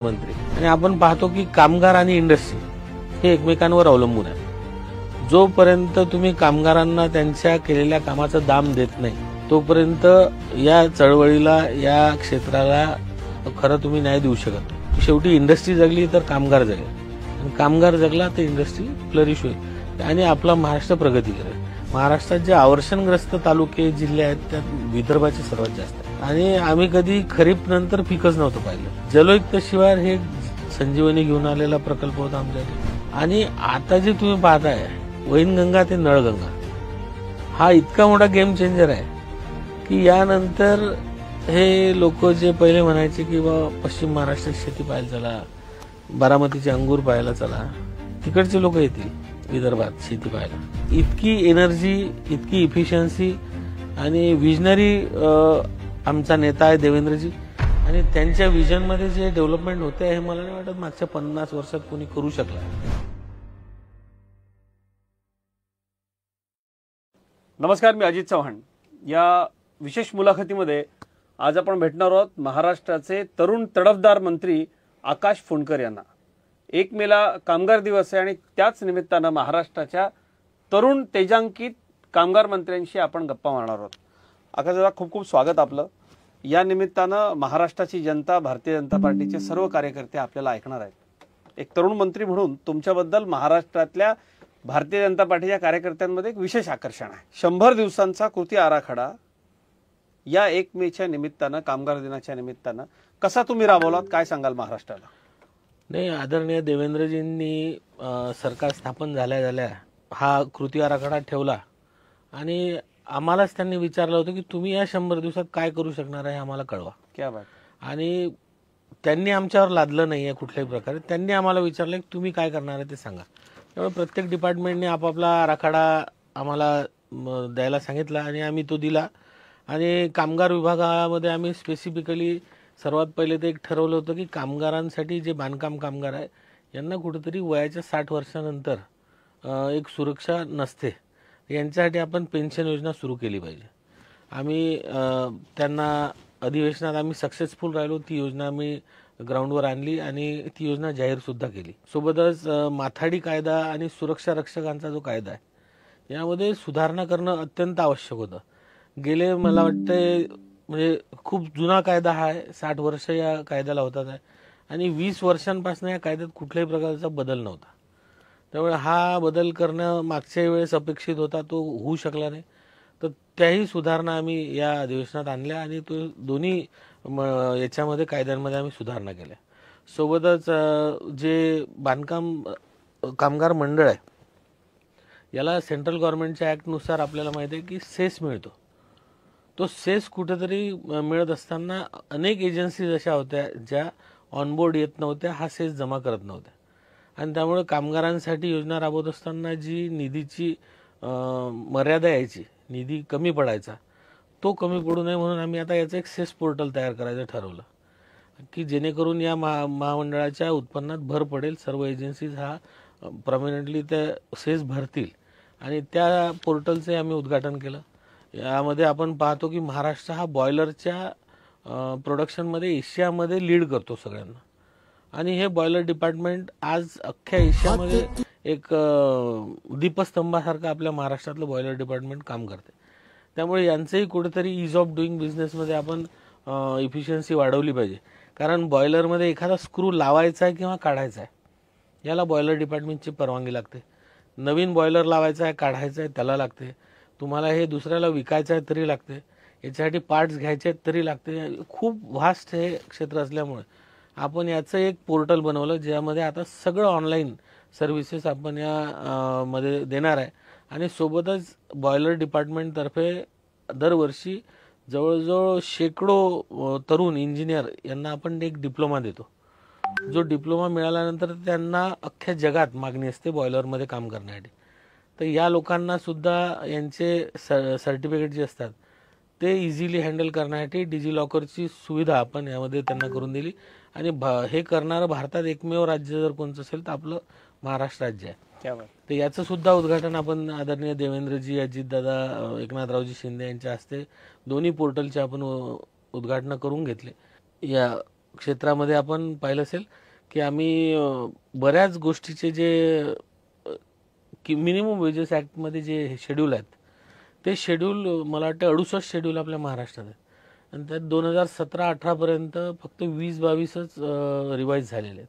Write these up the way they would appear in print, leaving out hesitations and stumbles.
मंत्री आणि आपण पाहतो की कामगार आणि इंडस्ट्री हे एकमेकांवर अवलंबून आहे. जोपर्यंत तुम्ही कामगारांना त्यांच्या केलेल्या कामाचा दाम देत नाही तोपर्यंत या चळवळीला या क्षेत्राला खरं तुम्ही न्याय देऊ शकत नाही. शेवटी इंडस्ट्री जगली तर कामगार जगेल आणि कामगार जगला तर इंडस्ट्री फ्लरिश होईल आणि आपला महाराष्ट्र प्रगती करेल. महाराष्ट्रात जे आवर्षणग्रस्त तालुके जिल्हे आहेत त्यात विदर्भाचे सर्वात जास्त आहे आणि आम्ही कधी खरीप नंतर पिकच नव्हतं पाहिलं. जलयुक्त शिवार हे संजीवनी घेऊन आलेला प्रकल्प होता आमच्याकडे आणि आता जे तुम्ही पाहताय वैनगंगा ते नळगंगा हा इतका मोठा गेम चेंजर आहे की यानंतर हे लोक जे पहिले म्हणायचे की पश्चिम महाराष्ट्रात शेती पाहायला चला, बारामतीचे अंगूर पाहायला चला, तिकडचे लोक येतील विदर्भात शेती पाहायला. इतकी एनर्जी, इतकी इफिशियन्सी आणि विजनरी आमचा नेता आहे देवेंद्रजी आणि त्यांच्या विजनमध्ये जे डेव्हलपमेंट होते हे मला नाही वाटत मागच्या 50 वर्षात कोणी करू शकला. नमस्कार, मी अजित चव्हाण. या विशेष मुलाखतीमध्ये आज आपण भेटणार आहोत महाराष्ट्राचे तरुण तडफदार मंत्री आकाश फुंडकर यांना. 1 मेला कामगार दिवस आहे आणि त्याच निमित्तानं महाराष्ट्राच्या तरुण तेजांकित कामगार मंत्र्यांशी आपण गप्पा मारणार आहोत. आकाश दादा, खूप खूप स्वागत आपलं. या निमित्तानं महाराष्ट्राची जनता, भारतीय जनता पार्टीचे सर्व कार्यकर्ते आपल्याला ऐकणार आहेत. एक तरुण मंत्री म्हणून तुमच्याबद्दल महाराष्ट्रातल्या भारतीय जनता पार्टीच्या कार्यकर्त्यांमध्ये एक विशेष आकर्षण आहे. 100 दिवसांचा कृती आराखडा या 1 मेच्या निमित्तानं, कामगार दिनाच्या निमित्तानं कसा तुम्ही राबवलात, काय सांगाल महाराष्ट्राला? नाही, आदरणीय देवेंद्रजींनी सरकार स्थापन झाल्या हा कृती आराखडा ठेवला आणि आम्हालाच त्यांनी विचारलं होतं की तुम्ही या 100 दिवसात काय करू शकणार आहे आम्हाला कळवा. क्या बात. आणि त्यांनी आमच्यावर लादलं नाहीये कुठल्याही प्रकारे. त्यांनी आम्हाला विचारलं की तुम्ही काय करणार आहे ते सांगा. त्यामुळे प्रत्येक डिपार्टमेंटने आपापला आराखडा आम्हाला द्यायला सांगितला आणि आम्ही तो दिला. आणि कामगार विभागामध्ये आम्ही स्पेसिफिकली सर्वात पहिले ते एक ठरवलं होतं की कामगारांसाठी जे बांधकाम कामगार आहे यांना कुठेतरी वयाच्या 60 वर्षानंतर एक सुरक्षा नसते, यांच्यासाठी आपण पेन्शन योजना सुरू केली पाहिजे. आम्ही त्यांना अधिवेशनात आम्ही सक्सेसफुल राहिलो. ती योजना आम्ही ग्राउंडवर आणली आणि ती योजना जाहीरसुद्धा केली. सोबतच माथाडी कायदा आणि सुरक्षा रक्षकांचा जो कायदा आहे यामध्ये सुधारणा करणं अत्यंत आवश्यक होतं. गेले मला वाटते म्हणजे खूप जुना कायदा हा आहे, 60 वर्ष या कायद्याला होतात आहे आणि 20 वर्षांपासून या कायद्यात कुठल्याही प्रकारचा बदल नव्हता. त्यामुळे हा बदल करणं मागच्या वेळेस अपेक्षित होता, तो होऊ शकला नाही. तर त्याही सुधारणा आम्ही या अधिवेशनात आणल्या आणि तो दोन्ही याच्यामध्ये कायद्यांमध्ये आम्ही सुधारणा केल्या. सोबतच जे बांधकाम कामगार मंडळ आहे याला सेंट्रल गव्हर्नमेंटच्या ॲक्टनुसार आपल्याला माहिती आहे की सेस मिळतो. तो सेस कुठेतरी मिळत असताना अनेक एजन्सीज अशा होत्या ज्या ऑनबोर्ड येत नव्हत्या, हा सेस जमा करत नव्हत्या आणि त्यामुळे कामगारांसाठी योजना राबवत असताना जी निधीची मर्यादा यायची, निधी कमी पडायचा, तो कमी पडू नये म्हणून आम्ही आता याचं एक सेस पोर्टल तयार करायचं ठरवलं की जेणेकरून या महामंडळाच्या उत्पन्नात भर पडेल. सर्व एजन्सीज हा प्रॉमिनंटली त्या सेस भरतील आणि त्या पोर्टलचे आम्ही उद्घाटन केलं. यामध्ये आपण पाहतो की महाराष्ट्र हा बॉयलरच्या प्रोडक्शनमध्ये एशियामध्ये लीड करतो सगळ्यांना आणि हे बॉयलर डिपार्टमेंट आज अख्ख्या एशियामध्ये एक दीपस्तंभासारखं आपल्या महाराष्ट्रातलं बॉयलर डिपार्टमेंट काम करते. त्यामुळे यांचंही कुठेतरी इज ऑफ डुईंग बिझनेसमध्ये आपण इफिशियन्सी वाढवली पाहिजे. कारण बॉयलरमध्ये एखादा स्क्रू लावायचा आहे किंवा काढायचा आहे याला बॉयलर डिपार्टमेंटची परवानगी लागते. नवीन बॉयलर लावायचा आहे, काढायचा आहे त्याला लागते. तुम्हाला हे दुसऱ्याला विकायचं आहे तरी लागते. याच्यासाठी पार्ट्स घ्यायचे आहेत तरी लागते. खूप व्हास्ट हे क्षेत्र असल्यामुळे आपण याचं एक पोर्टल बनवलं ज्यामध्ये आता सगळं ऑनलाईन सर्व्हिसेस आपण या मध्ये देणार आहे आणि सोबतच बॉयलर डिपार्टमेंटतर्फे दरवर्षी जवळजवळ शेकडो तरुण इंजिनियर यांना आपण एक डिप्लोमा देतो. जो डिप्लोमा मिळाल्यानंतर त्यांना अख्ख्या जगात मागणी असते बॉयलरमध्ये काम करण्यासाठी. तर या लोकांना सुद्धा यांचे सर्टिफिकेट जे असतात ते इझिली हँडल करण्यासाठी डिजिलॉकरची सुविधा आपण यामध्ये त्यांना करून दिली आणि हे करणारं भारतात एकमेव राज्य जर कोणतं असेल तर आपलं महाराष्ट्र राज्य आहे. तर याचं सुद्धा उद्घाटन आपण आदरणीय देवेंद्रजी, अजितदादा, एकनाथरावजी शिंदे यांच्या हस्ते दोन्ही पोर्टलचे आपण उद्घाटन करून घेतले. या क्षेत्रामध्ये आपण पाहिलं असेल की आम्ही बऱ्याच गोष्टीचे जे की मिनिमम वेजेस ॲक्टमध्ये जे शेड्यूल आहेत ते शेड्यूल मला वाटतं 68 शेड्यूल आपल्या महाराष्ट्रात आहेत आणि त्यात 2017-18पर्यंत फक्त 20-22च रिवाईज झालेले आहेत.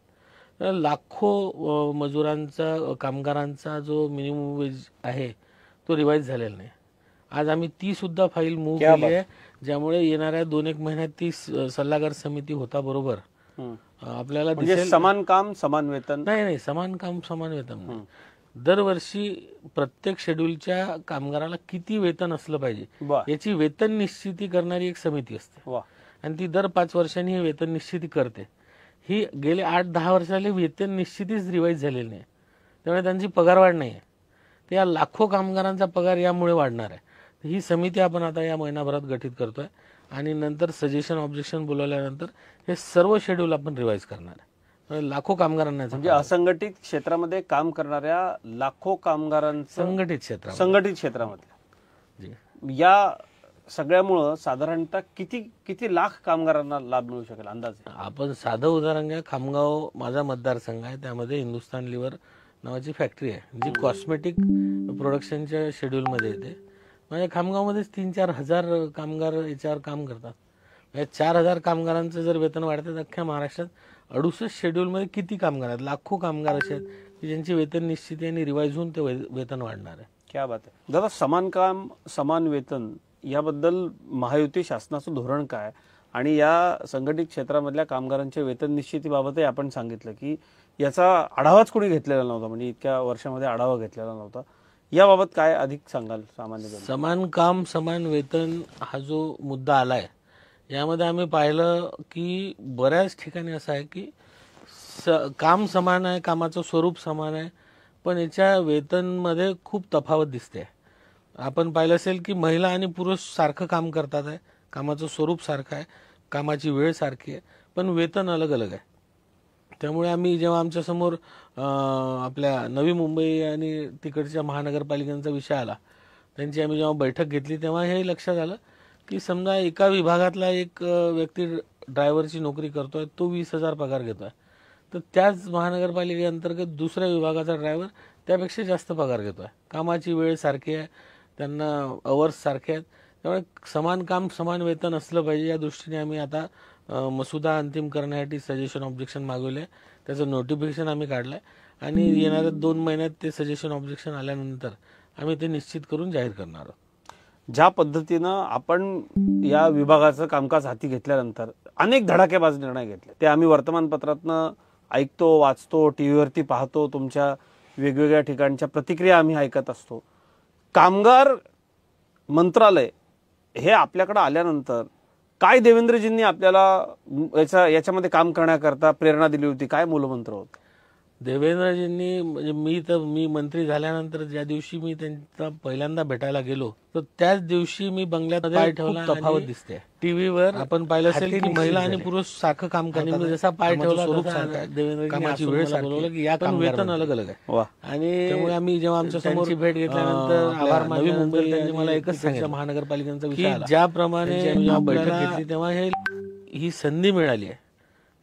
तर लाखो मजुरांचा कामगारांचा जो मिनिमम वेज आहे तो रिवाईज झालेला नाही. आज आम्ही ती सुद्धा फाईल मूव्ह केली आहे, ज्यामुळे येणाऱ्या 2-1 महिन्यात ती सल्लागार समिती होता बरोबर आपल्याला म्हणजे समान काम समान वेतन नाही, समान काम समान वेतन नाही. दरवर्षी प्रत्येक शेड्यूलच्या कामगाराला किती वेतन असलं पाहिजे याची वेतन निश्चिती करणारी एक समिती असते आणि ती दर 5 वर्षांनी ही वेतन निश्चिती करते. ही गेले 8-10 वर्षाले वेतन निश्चितीच रिवाईज झालेली नाही, त्यामुळे त्यांची पगारवाढ नाही आहे. तर या लाखो कामगारांचा पगार यामुळे वाढणार आहे. ही समिती आपण आता या महिनाभरात गठीत करतोय आणि नंतर सजेशन ऑब्जेक्शन बोलवल्यानंतर हे सर्व शेड्यूल आपण रिवाईज करणार आहे. लाखो कामगारांना म्हणजे असंघटित क्षेत्रामध्ये काम करणाऱ्या लाखो कामगारांचं संघटित क्षेत्रामध्ये या सगळ्यामुळं साधारणतः किती लाख कामगारांना लाभ मिळू शकेल अंदाजे? आपण साधं उदाहरण घ्या. खामगाव माझा मतदारसंघ आहे, त्यामध्ये हिंदुस्तान लिव्हर नावाची फॅक्टरी आहे जी कॉस्मेटिक प्रोडक्शनच्या शेड्यूलमध्ये येते. म्हणजे खामगावमध्येच 3-4 हजार कामगार याच्यावर काम करतात. या 4,000 कामगारांचं जर वेतन वाढतं तर अख्ख्या महाराष्ट्रात 68 शेड्यूलमध्ये किती कामगार आहेत? लाखो कामगार असे आहेत की ज्यांची वेतन निश्चिती आणि रिवाईज होऊन ते वेतन वाढणार आहे. क्या बात आहे. दादा, समान काम समान वेतन याबद्दल महायुती शासनाचं धोरण काय आणि या संघटित क्षेत्रामधल्या कामगारांच्या वेतन निश्चितीबाबतही आपण सांगितलं की याचा आढावाच कोणी घेतलेला नव्हता, म्हणजे इतक्या वर्षामध्ये आढावा घेतलेला नव्हता. याबाबत काय अधिक सांगाल? सामान्य समान काम समान वेतन हा जो मुद्दा आलाय यामध्ये आम्ही पाहिलं की बऱ्याच ठिकाणी असं आहे की काम समान आहे, कामाचं स्वरूप समान आहे, पण याच्या वेतनमध्ये खूप तफावत दिसते. आपण पाहिलं असेल की महिला आणि पुरुष सारखं काम करतात आहे, कामाचं स्वरूप सारखं आहे, कामाची वेळ सारखी आहे, पण वेतन अलग अलग आहे. त्यामुळे आम्ही जेव्हा आमच्यासमोर आपल्या नवी मुंबई आणि तिकडच्या महानगरपालिकांचा विषय आला, त्यांची आम्ही जेव्हा बैठक घेतली तेव्हा हे लक्षात आलं की समजा एका विभागातला एक व्यक्ती ड्रायव्हरची नोकरी करतोय, तो 20,000 पगार घेतोय, तर त्याच महानगरपालिकेअंतर्गत दुसऱ्या विभागाचा ड्रायव्हर त्यापेक्षा जास्त पगार घेतोय. कामाची वेळ सारखी आहे, त्यांना अवर्स सारखे आहेत, त्यामुळे समान काम समान वेतन असलं पाहिजे. या दृष्टीने आम्ही आता मसुदा अंतिम करण्यासाठी सजेशन ऑब्जेक्शन मागवले, त्याचं नोटिफिकेशन आम्ही काढलंय आणि येणाऱ्या 2 महिन्यात ते सजेशन ऑब्जेक्शन आल्यानंतर आम्ही ते निश्चित करून जाहीर करणार आहोत. ज्या पद्धतीनं आपण या विभागाचं कामकाज हाती घेतल्यानंतर अनेक धडाकेबाज निर्णय घेतले, ते आम्ही वर्तमानपत्रातनं ऐकतो, वाचतो, टीव्हीवरती पाहतो, तुमच्या वेगवेगळ्या ठिकाणच्या प्रतिक्रिया आम्ही ऐकत असतो. कामगार मंत्रालय हे आपल्याकडे आल्यानंतर काय देवेंद्रजींनी आपल्याला याच्यामध्ये काम करण्याकरता प्रेरणा दिली होती? काय मूलमंत्र होतं? देवेंद्रजींनी म्हणजे मी मंत्री झाल्यानंतर ज्या दिवशी मी त्यांचा पहिल्यांदा भेटायला गेलो तर त्याच दिवशी मी बंगल्यात पाय ठेवला. तफावत दिसते टीव्हीवर. आपण पाहिलं असेल की महिला आणि पुरुष सारखं काम करतात, मी जसा पाय ठेवला देवेंद्रजींची वेळ बोलवलं की या पण वेतन अलग अलग आहे. आणि त्यामुळे आम्ही जेव्हा आमच्या समोर भेट घेतल्यानंतर आभार नवी मुंबई त्यांनी मला एकच सांगितलं महानगरपालिकांचा विषय आला, ज्याप्रमाणे बैठक घेतली तेव्हा ही संधी मिळाली आहे,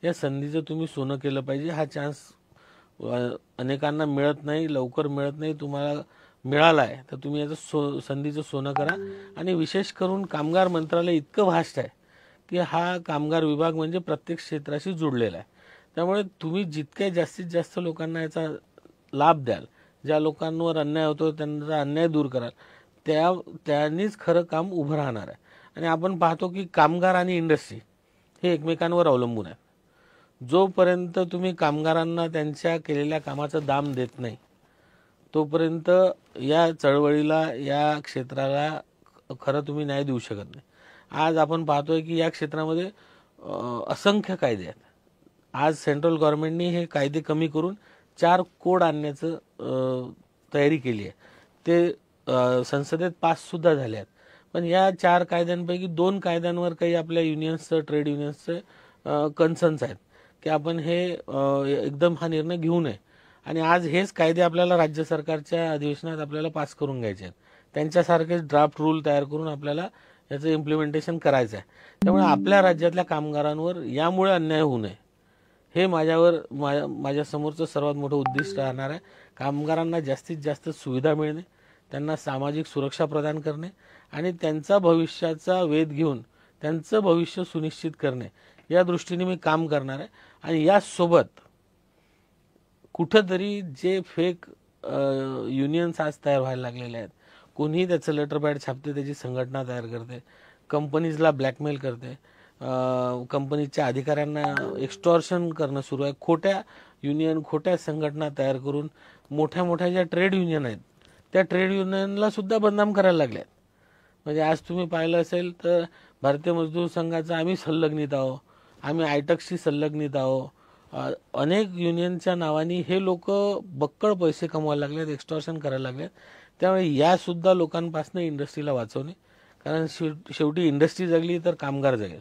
या संधीचं तुम्ही सोनं केलं पाहिजे. हा चान्स अनेकांना मिळत नाही, लवकर मिळत नाही, तुम्हाला मिळाला आहे तर तुम्ही याचं संधीचं सोनं करा. आणि विशेष करून कामगार मंत्रालय इतकं व्हास्ट आहे की हा कामगार विभाग म्हणजे प्रत्येक क्षेत्राशी जुडलेला आहे. त्यामुळे तुम्ही जितक्या जास्तीत जास्त लोकांना याचा लाभ द्याल, ज्या लोकांवर अन्याय होतो त्यांचा अन्याय दूर कराल, त्यांनीच खरं काम उभं राहणार आहे. आणि आपण पाहतो की कामगार आणि इंडस्ट्री हे एकमेकांवर अवलंबून आहे. जोपर्यंत तुम्ही कामगारांना त्यांच्या केलेल्या कामाचं दाम देत नाही तोपर्यंत या चळवळीला, या क्षेत्राला खरं तुम्ही न्याय देऊ शकत नाही. आज आपण पाहतोय की या क्षेत्रामध्ये असंख्य कायदे आहेत. आज सेंट्रल गव्हर्नमेंटनी हे कायदे कमी करून 4 कोड आणण्याचं तयारी केली आहे. ते संसदेत पास सुद्धा झाले आहेत. पण या 4 कायद्यांपैकी 2 कायद्यांवर काही आपल्या युनियन्सचं, ट्रेड युनियन्सचं कन्सर्न्स आहेत की आपण हे एकदम हा निर्णय घेऊ नये. आणि आज हेच कायदे आपल्याला राज्य सरकारच्या अधिवेशनात आपल्याला पास करून घ्यायचे आहेत. त्यांच्यासारखेच ड्राफ्ट रूल तयार करून आपल्याला याचं इम्प्लिमेंटेशन करायचं आहे. त्यामुळे आपल्या राज्यातल्या कामगारांवर यामुळे अन्याय होऊ नये हे माझ्या समोरचं सर्वात मोठं उद्दिष्ट राहणार आहे. कामगारांना जास्तीत जास्त सुविधा मिळणे, त्यांना सामाजिक सुरक्षा प्रदान करणे आणि त्यांचा भविष्याचा वेध घेऊन त्यांचं भविष्य सुनिश्चित करणे या दृष्टीने मी काम करणार आहे. आणि यासोबत कुठंतरी जे फेक युनियन्स आज तयार व्हायला लागलेले आहेत, कोणीही त्याचं लेटर पॅड छापते, त्याची संघटना तयार करते, कंपनीजला ब्लॅकमेल करते, कंपनीच्या अधिकाऱ्यांना एक्स्टॉर्शन करणं सुरू आहे, खोट्या युनियन खोट्या संघटना तयार करून मोठ्या मोठ्या ज्या ट्रेड युनियन आहेत त्या ट्रेड युनियनला सुद्धा बदनाम करायला लागले आहेत. म्हणजे आज तुम्ही पाहिलं असेल तर भारतीय मजदूर संघाचा आम्ही संलग्नित आहोत, आम्ही आयटक्सशी संलग्नित आहोत, अनेक युनियनच्या नावाने हे लोक बक्कळ पैसे कमवायला लागलेत, एक्स्टॉर्शन करायला लागलेत. त्यामुळे या सुद्धा लोकांपासून इंडस्ट्रीला वाचवणे, कारण शेवटी इंडस्ट्री जगली तर कामगार जगेल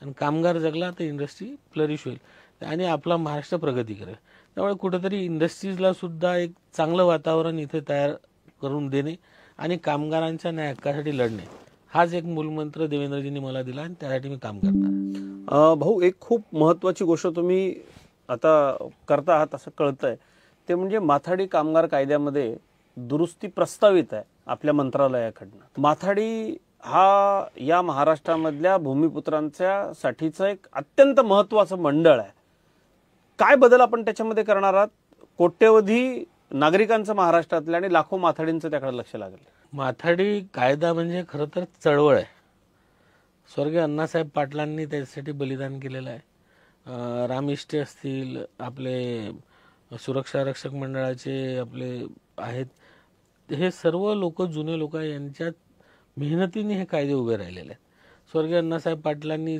आणि कामगार जगला तर इंडस्ट्री फ्लरिश होईल आणि आपला महाराष्ट्र प्रगती करेल. त्यामुळे कुठेतरी इंडस्ट्रीजला सुद्धा एक चांगलं वातावरण इथे तयार करून देणे आणि कामगारांच्या न्याय हक्कासाठी लढणे हाच एक मूलमंत्र देवेंद्रजींनी मला दिला आणि त्यासाठी मी काम करणार. भाऊ, एक खूप महत्त्वाची गोष्ट तुम्ही आता करता आहात असं कळतंय, ते म्हणजे माथाडी कामगार कायद्यामध्ये दुरुस्ती प्रस्तावित आहे आपल्या मंत्रालयाकडनं. माथाडी हा या महाराष्ट्रामधल्या भूमिपुत्रांच्या साठीचं एक अत्यंत महत्त्वाचं मंडळ आहे. काय बदल आपण त्याच्यामध्ये करणार आहात? कोट्यवधी नागरिकांचं महाराष्ट्रातल्या आणि लाखो माथाडींचं त्याकडे लक्ष लागेल. माथाडी कायदा म्हणजे खरं तर चळवळ आहे. स्वर्गीय अण्णासाहेब पाटलांनी त्यासाठी बलिदान केलेलं आहे. रामिष्टे असतील, आपले सुरक्षा रक्षक मंडळाचे आपले आहेत, हे सर्व लोक जुने लोक यांच्या मेहनतीने हे कायदे उभे राहिलेले आहेत. स्वर्गीय अण्णासाहेब पाटलांनी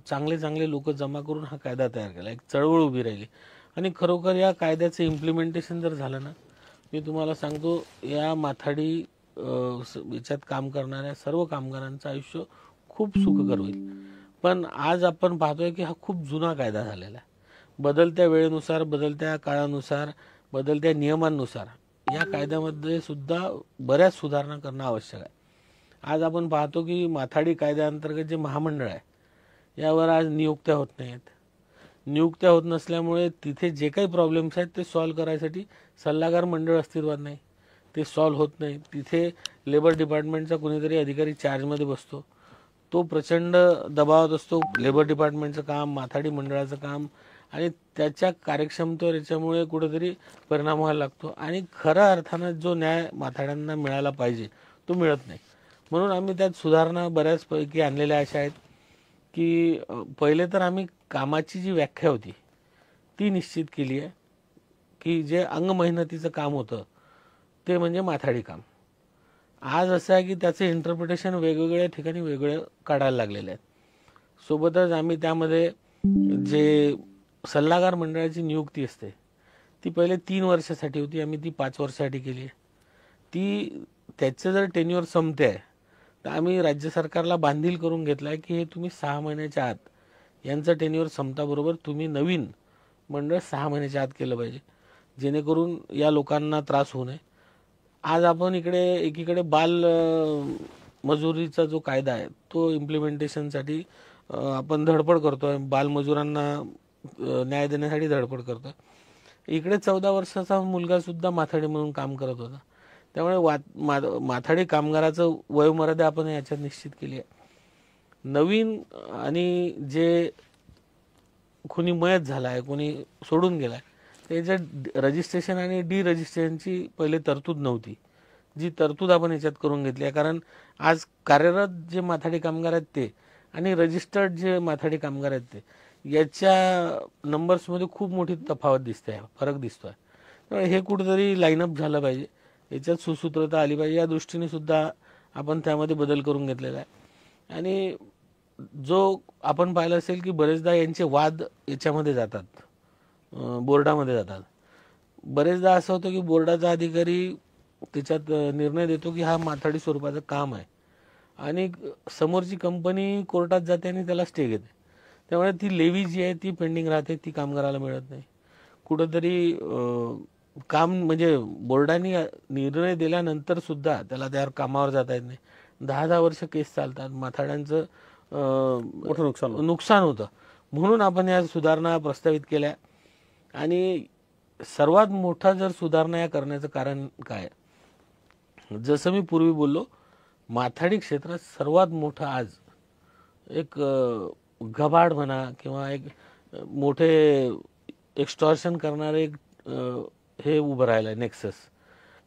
चांगले चांगले लोक जमा करून हा कायदा तयार केला, एक चळवळ उभी राहिली आणि खरोखर या कायद्याचं इम्प्लिमेंटेशन जर झालं ना, मी तुम्हाला सांगतो या माथाडी याच्यात काम करणाऱ्या सर्व कामगारांचं आयुष्य खूप सुखकर होईल. पण आज आपण पाहतोय की हा खूप जुना कायदा झालेला आहे. बदलत्या वेळेनुसार, बदलत्या काळानुसार, बदलत्या नियमांनुसार या कायद्यामध्ये सुद्धा बऱ्याच सुधारणा करणं आवश्यक आहे. आज आपण पाहतो की माथाडी कायद्याअंतर्गत जे महामंडळ आहे यावर आज नियुक्त्या होत नाहीत. नियुक्त्या होत नसल्यामुळे तिथे जे काही प्रॉब्लेम्स आहेत ते सॉल्व्ह करायसाठी सल्लागार मंडळ अस्तित्वात नाही, ते सॉल्व्ह होत नाही. तिथे लेबर डिपार्टमेंटचा कोणीतरी अधिकारी चार्जमध्ये बसतो, तो प्रचंड दबावात असतो. लेबर डिपार्टमेंटचं काम, माथाडी मंडळाचं काम आणि त्याच्या कार्यक्षमतेवर याच्यामुळे कुठेतरी परिणाम व्हायला लागतो आणि खऱ्या अर्थानं जो न्याय माथाड्यांना मिळाला पाहिजे तो मिळत नाही. म्हणून आम्ही त्यात सुधारणा बऱ्याचपैकी आणलेल्या अशा आहेत की पहिले तर आम्ही कामाची जी व्याख्या होती ती निश्चित केली आहे की जे अंगमेहनतीचं काम होतं ते म्हणजे माथाडी काम. आज असं आहे की त्याचे इंटरप्रिटेशन वेगवेगळ्या ठिकाणी वेगळे काढायला लागलेले आहेत. सोबतच आम्ही त्यामध्ये जे सल्लागार मंडळाची नियुक्ती असते ती पहिले 3 वर्षासाठी होती, आम्ही ती 5 वर्षासाठी केली आहे. ती त्याचं जर टेन्युअर संपते आहे तर आम्ही राज्य सरकारला बांधील करून घेतला आहे की हे तुम्ही 6 महिन्याच्या आत यांचं टेन्युअर संपताबरोबर तुम्ही नवीन मंडळ 6 महिन्याच्या आत केलं पाहिजे, जेणेकरून या लोकांना त्रास होऊ नये. आज आपण एकीकडे बाल मजुरीचा जो कायदा आहे तो इम्प्लिमेंटेशनसाठी आपण धडपड करतोय, बालमजुरांना न्याय देण्यासाठी धडपड करतोय. इकडे 14 वर्षाचा मुलगा सुद्धा माथाडी म्हणून काम करत होता. त्यामुळे माथाडी कामगाराचं वयोमर्यादा आपण याच्यात निश्चित केली आहे. नवीन आणि जे कोणी मयत झाला आहे, कोणी सोडून गेला आहे, त्याच्यात रजिस्ट्रेशन आणि डी रजिस्ट्रेशनची पहिले तरतूद नव्हती, जी तरतूद आपण याच्यात करून घेतली आहे. कारण आज कार्यरत जे माथाडी कामगार आहेत ते आणि रजिस्टर्ड जे माथाडी कामगार आहेत ते याच्या नंबर्समध्ये खूप मोठी तफावत दिसते, फरक दिसतोय. त्यामुळे हे कुठेतरी लाईनअप झालं पाहिजे, याच्यात सुसूत्रता आली पाहिजे. या दृष्टीने सुद्धा आपण त्यामध्ये बदल करून घेतलेला आहे. आणि जो आपण पाहिलं असेल की बरेचदा यांचे वाद याच्यामध्ये जातात, बोर्डामध्ये जातात. बरेचदा असं होतं की बोर्डाचा अधिकारी त्याच्यात निर्णय देतो की हा माथाडी स्वरूपाचं काम आहे आणि समोरची कंपनी कोर्टात जाते आणि त्याला स्टे घेते. त्यामुळे ती लेवी जी आहे ती पेंडिंग राहते, ती कामगाराला मिळत नाही. कुठंतरी काम म्हणजे बोर्डाने निर्णय दिल्यानंतर सुद्धा त्याला त्यावर कामावर जाता येत नाही, 10-10 वर्ष केस चालतात, माथाड्यांचं मोठं नुकसान होतं. म्हणून आपण या सुधारणा प्रस्तावित केल्या. आणि सर्वात मोठा जर सुधारणा या करण्याचं कारण काय, जसं मी पूर्वी बोललो, माथाडी क्षेत्रात सर्वात मोठं आज एक घबाड म्हणा किंवा एक मोठे एक्स्टॉर्शन करणारे एक हे उभं राहिलं आहे नेक्सस,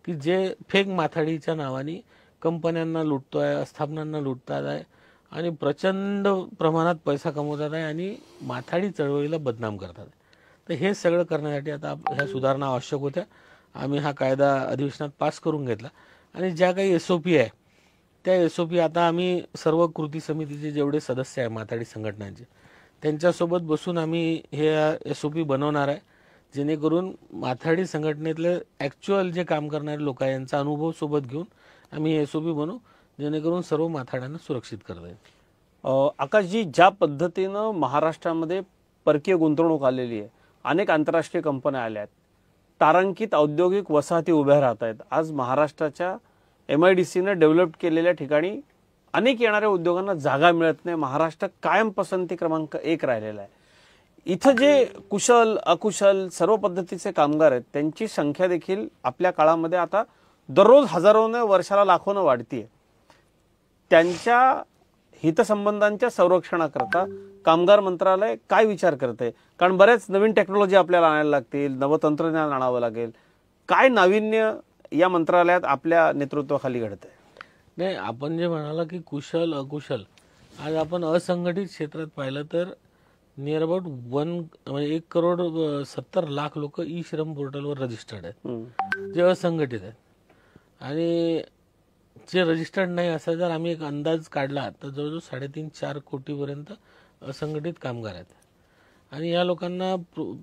की जे फेक माथाडीच्या नावाने कंपन्यांना लुटतोय, आस्थापनांना लुटतात आहे आणि प्रचंड प्रमाणात पैसा कमवतात आहे आणि माथाडी चळवळीला बदनाम करतात. तर हे सगळं करण्यासाठी आता ह्या सुधारणा आवश्यक होत्या. आम्ही हा कायदा अधिवेशनात पास करून घेतला आणि ज्या काही SOP आहे त्या SOP आता आम्ही सर्व कृती समितीचे जेवढे सदस्य आहे माथाडी संघटनांचे त्यांच्यासोबत बसून आम्ही हे SOP बनवणार आहे, जेणेकरून माथाडी संघटनेतले ॲक्च्युअल जे काम करणारे लोक आहे यांचा अनुभव सोबत घेऊन आम्ही SOP बनवू, जेणेकरून सर्व माथाड्यांना सुरक्षित करता येईल. आकाशजी, ज्या पद्धतीनं महाराष्ट्रामध्ये परकीय गुंतवणूक आलेली आहे, अनेक आंतरराष्ट्रीय कंपन्या आल्या आहेत, तारांकित औद्योगिक वसाहती उभ्या राहत आहेत. आज महाराष्ट्राच्या MIDCनं डेव्हलप केलेल्या ठिकाणी अनेक येणाऱ्या उद्योगांना जागा मिळत नाही. महाराष्ट्र कायम पसंती क्रमांक 1 राहिलेला आहे. इथं जे कुशल अकुशल सर्व पद्धतीचे कामगार आहेत त्यांची संख्या देखील आपल्या काळामध्ये आता दररोज हजारोने, वर्षाला लाखोनं वाढतीये. त्यांच्या हितसंबंधांच्या संरक्षणाकरता कामगार मंत्रालय काय विचार करते? कारण बऱ्याच नवीन टेक्नॉलॉजी आपल्याला आणायला लागतील, नवतंत्रज्ञान आणावं लागेल. काय नाविन्य या मंत्रालयात आपल्या नेतृत्वाखाली घडतंय? नाही, आपण जे म्हणाला की कुशल अकुशल, आज आपण असंघटित क्षेत्रात पाहिलं तर नियर अबाउट 1,70,00,000 लोक ई श्रम पोर्टलवर रजिस्टर्ड आहेत जे असंघटित आहेत. आणि जे रजिस्टर्ड नाही असं जर आम्ही एक अंदाज काढला तर जवळजवळ 3.5-4 कोटीपर्यंत असंघटित कामगार आहेत. आणि या लोकांना